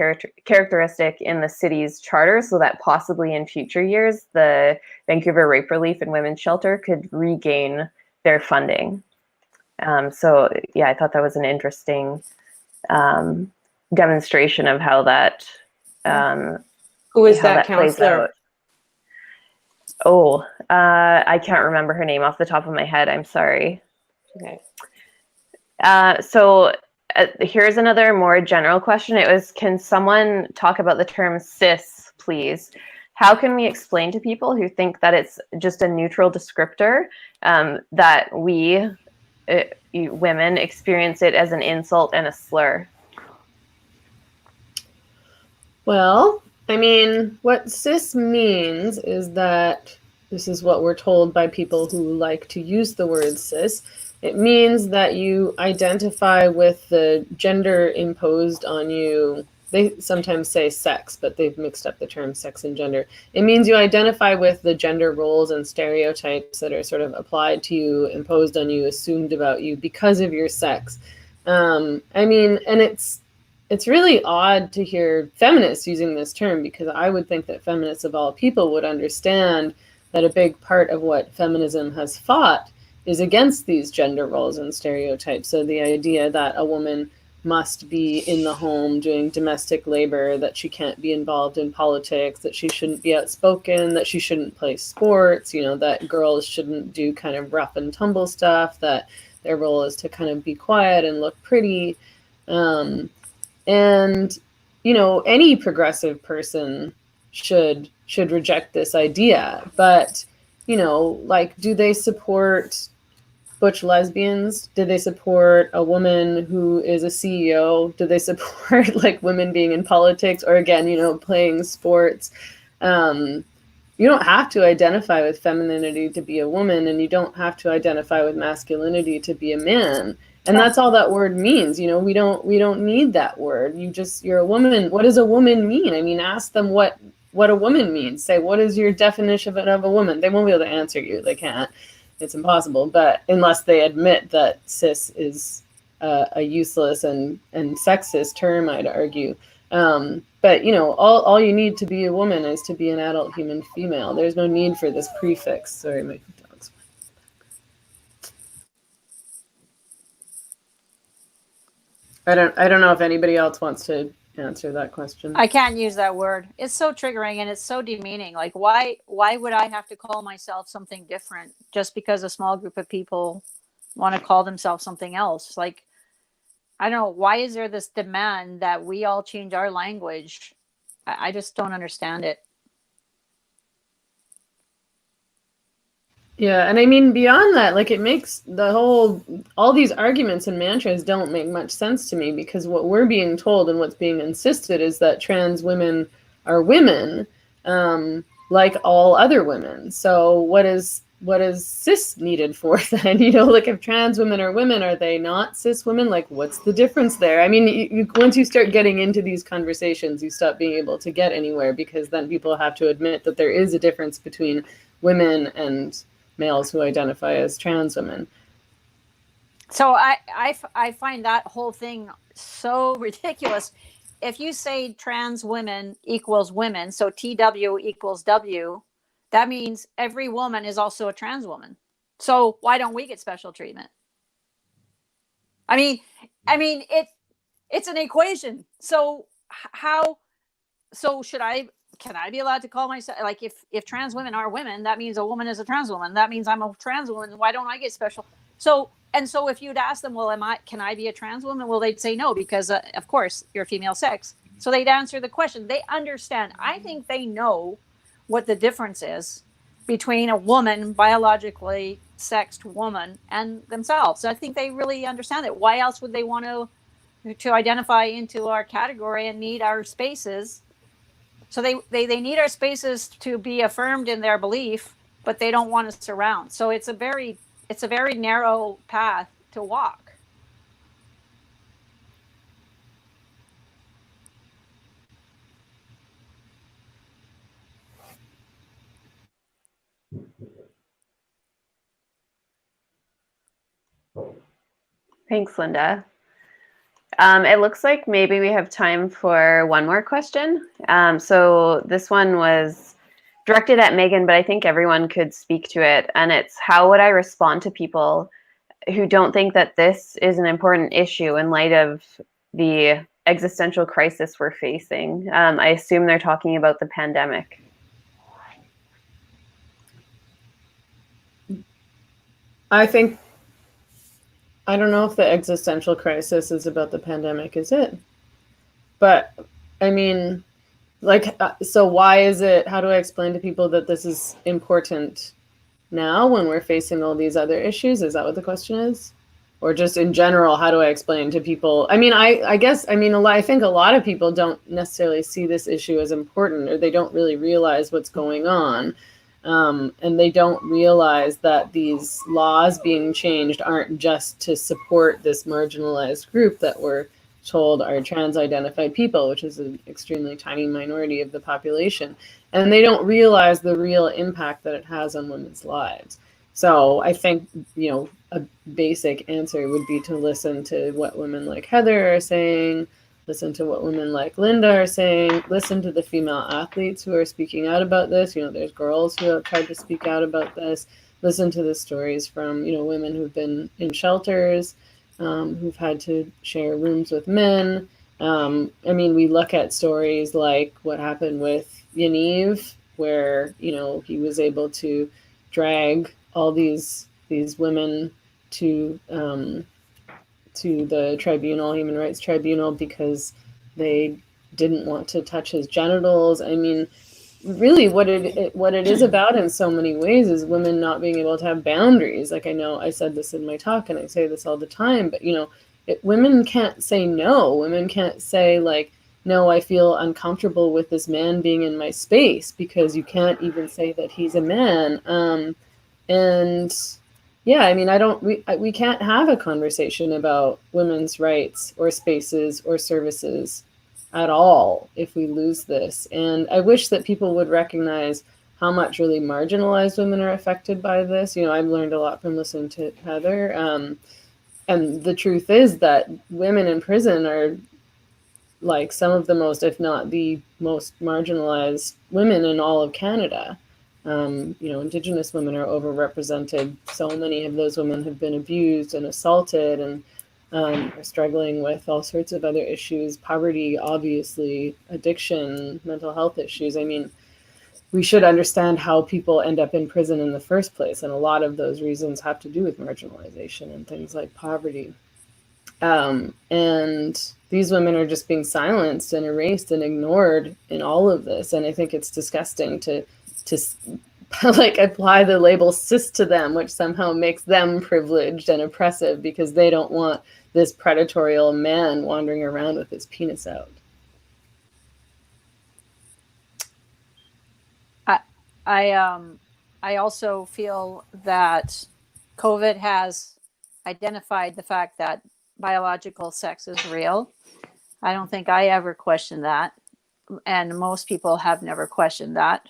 A: characteristic in the city's charter so that possibly in future years, the Vancouver Rape Relief and Women's Shelter could regain their funding. So yeah, I thought that was an interesting demonstration of how that
E: Who is that counselor?
A: Oh, I can't remember her name off the top of my head. I'm sorry.
E: Okay.
A: So here's another more general question. It was, can someone talk about the term cis, please? How can we explain to people who think that it's just a neutral descriptor that we, women, experience it as an insult and a slur?
C: Well, I mean, what cis means is that this is what we're told by people who like to use the word cis. It means that you identify with the gender imposed on you. They sometimes say sex, but they've mixed up the term sex and gender. It means you identify with the gender roles and stereotypes that are sort of applied to you, imposed on you, assumed about you because of your sex. I mean, and it's really odd to hear feminists using this term, because I would think that feminists of all people would understand that a big part of what feminism has fought is against these gender roles and stereotypes. So the idea that a woman must be in the home doing domestic labor, that she can't be involved in politics, that she shouldn't be outspoken, that she shouldn't play sports, you know, that girls shouldn't do kind of rough and tumble stuff, that their role is to kind of be quiet and look pretty. And, you know, any progressive person should reject this idea. But, you know, like, do they support butch lesbians? Do they support a woman who is a CEO? Do they support like women being in politics, or again, you know, playing sports? You don't have to identify with femininity to be a woman, and you don't have to identify with masculinity to be a man. And that's all that word means. You know, we don't need that word. You're a woman. What does a woman mean? I mean, ask them what a woman means. Say, what is your definition of a woman? They won't be able to answer you. They can't. It's impossible. But unless they admit that cis is a useless and sexist term, I'd argue. But, you know, all you need to be a woman is to be an adult human female. There's no need for this prefix. Sorry, my dog's. I don't know if anybody else wants to answer that question.
B: I can't use that word. It's so triggering and it's so demeaning. Like, why would I have to call myself something different just because a small group of people want to call themselves something else? Like, I don't know. Why is there this demand that we all change our language? I just don't understand it.
C: Yeah, and I mean, beyond that, like, it makes all these arguments and mantras don't make much sense to me, because what we're being told and what's being insisted is that trans women are women, like all other women. So what is cis needed for then? You know, like, if trans women are women, are they not cis women? Like, what's the difference there? I mean, once you start getting into these conversations, you stop being able to get anywhere, because then people have to admit that there is a difference between women and males who identify as trans women.
B: So I find that whole thing so ridiculous. If you say trans women equals women, so TW equals W, that means every woman is also a trans woman. So why don't we get special treatment? I mean, it's an equation. So how? So can I be allowed to call myself, like, if trans women are women, that means a woman is a trans woman. That means I'm a trans woman. Why don't I get special? So if you'd ask them, well, can I be a trans woman? Well, they'd say no, because of course you're female sex. So they'd answer the question. They understand. I think they know what the difference is between a woman, biologically sexed woman, and themselves. I think they really understand it. Why else would they want to identify into our category and need our spaces? So they need our spaces to be affirmed in their belief, but they don't want us around. So it's a very narrow path to walk.
A: Thanks, Linda. It looks like maybe we have time for one more question. So this one was directed at Meghan, but I think everyone could speak to it. And it's, how would I respond to people who don't think that this is an important issue in light of the existential crisis we're facing? I assume they're talking about the pandemic.
C: I don't know if the existential crisis is about the pandemic, is it? But I mean, like, so why is it, how do I explain to people that this is important now when we're facing all these other issues? Is that what the question is? Or just in general, how do I explain to people? I mean, I guess, I mean, I think a lot of people don't necessarily see this issue as important, or they don't really realize what's going on. And they don't realize that these laws being changed aren't just to support this marginalized group that we're told are trans identified people, which is an extremely tiny minority of the population. And they don't realize the real impact that it has on women's lives. So I think, you know, a basic answer would be to listen to what women like Heather are saying, listen to what women like Linda are saying, listen to the female athletes who are speaking out about this. You know, there's girls who have tried to speak out about this. Listen to the stories from, you know, women who've been in shelters, who've had to share rooms with men. I mean, we look at stories like what happened with GIDYVR, where, you know, he was able to drag all these women to the tribunal, Human Rights Tribunal, because they didn't want to touch his genitals. I mean, really what it is about in so many ways is women not being able to have boundaries. Like, I know I said this in my talk and I say this all the time, but, you know, women can't say no. Women can't say, like, no, I feel uncomfortable with this man being in my space, because you can't even say that he's a man. And yeah, I mean, we can't have a conversation about women's rights or spaces or services at all if we lose this. And I wish that people would recognize how much really marginalized women are affected by this. You know, I've learned a lot from listening to Heather. And the truth is that women in prison are like some of the most, if not the most marginalized women in all of Canada. You know, Indigenous women are overrepresented. So many of those women have been abused and assaulted, and are struggling with all sorts of other issues, poverty, obviously, addiction, mental health issues. I mean, we should understand how people end up in prison in the first place. And a lot of those reasons have to do with marginalization and things like poverty. And these women are just being silenced and erased and ignored in all of this. And I think it's disgusting to like apply the label cis to them, which somehow makes them privileged and oppressive because they don't want this predatorial man wandering around with his penis out.
B: I also feel that COVID has identified the fact that biological sex is real. I don't think I ever questioned that, and most people have never questioned that.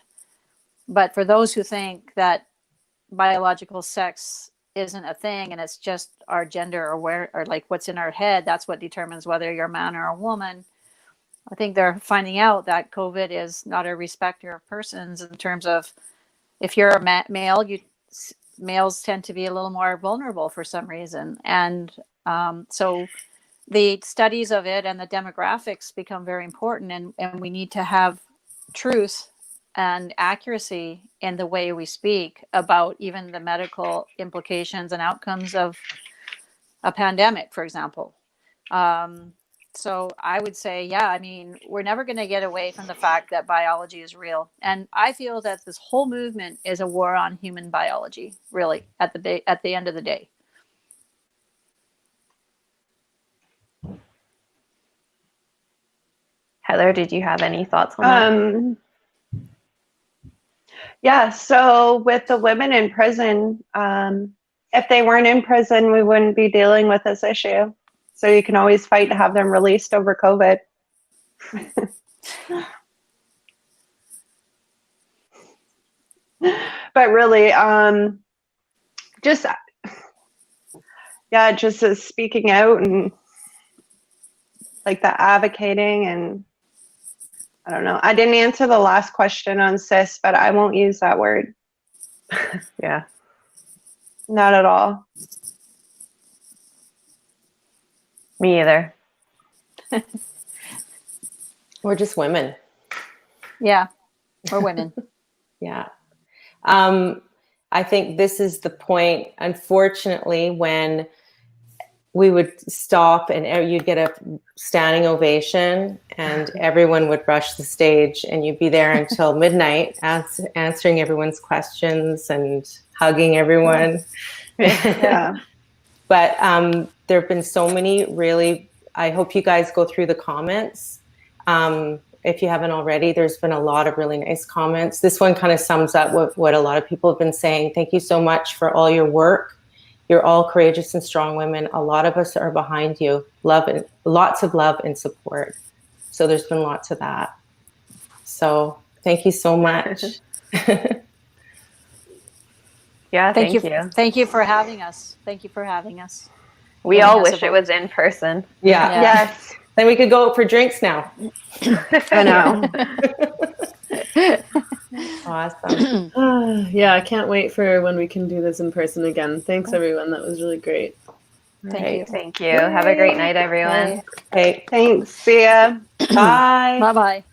B: But for those who think that biological sex isn't a thing and it's just our gender or like what's in our head, that's what determines whether you're a man or a woman, I think they're finding out that COVID is not a respecter of persons in terms of, if you're a male, males tend to be a little more vulnerable for some reason. And so the studies of it and the demographics become very important, and we need to have truth and accuracy in the way we speak about even the medical implications and outcomes of a pandemic, for example. So I would say, yeah, I mean, we're never going to get away from the fact that biology is real. And I feel that this whole movement is a war on human biology, really, at the end of the day.
A: Heather, did you have any thoughts on that?
D: Yeah, so with the women in prison, if they weren't in prison, we wouldn't be dealing with this issue. So you can always fight to have them released over COVID. But really, just speaking out and like the advocating, and I don't know. I didn't answer the last question on cis, but I won't use that word.
A: Yeah.
D: Not at all.
A: Me either.
E: We're just women.
B: Yeah, we're women.
E: Yeah. I think this is the point, unfortunately, when we would stop and you'd get a standing ovation and everyone would rush the stage and you'd be there until midnight answering everyone's questions and hugging everyone.
D: Yeah.
E: But there have been so many really, I hope you guys go through the comments. If you haven't already, there's been a lot of really nice comments. This one kind of sums up what a lot of people have been saying. Thank you so much for all your work. You're all courageous and strong women. A lot of us are behind you. Lots of love and support. So there's been lots of that. So thank you so much.
A: Yeah, thank you.
B: Thank you for having us. Thank you for having us.
A: We all wish it was in person.
E: Yeah.
D: Yes.
E: Then we could go out for drinks now.
D: I know.
E: Awesome.
C: Yeah, I can't wait for when we can do this in person again. Thanks, everyone. That was really great.
B: Thank you.
A: Thank you. Have a great night, everyone.
E: Okay.
D: Thanks. See ya.
E: Bye.
B: Bye-bye.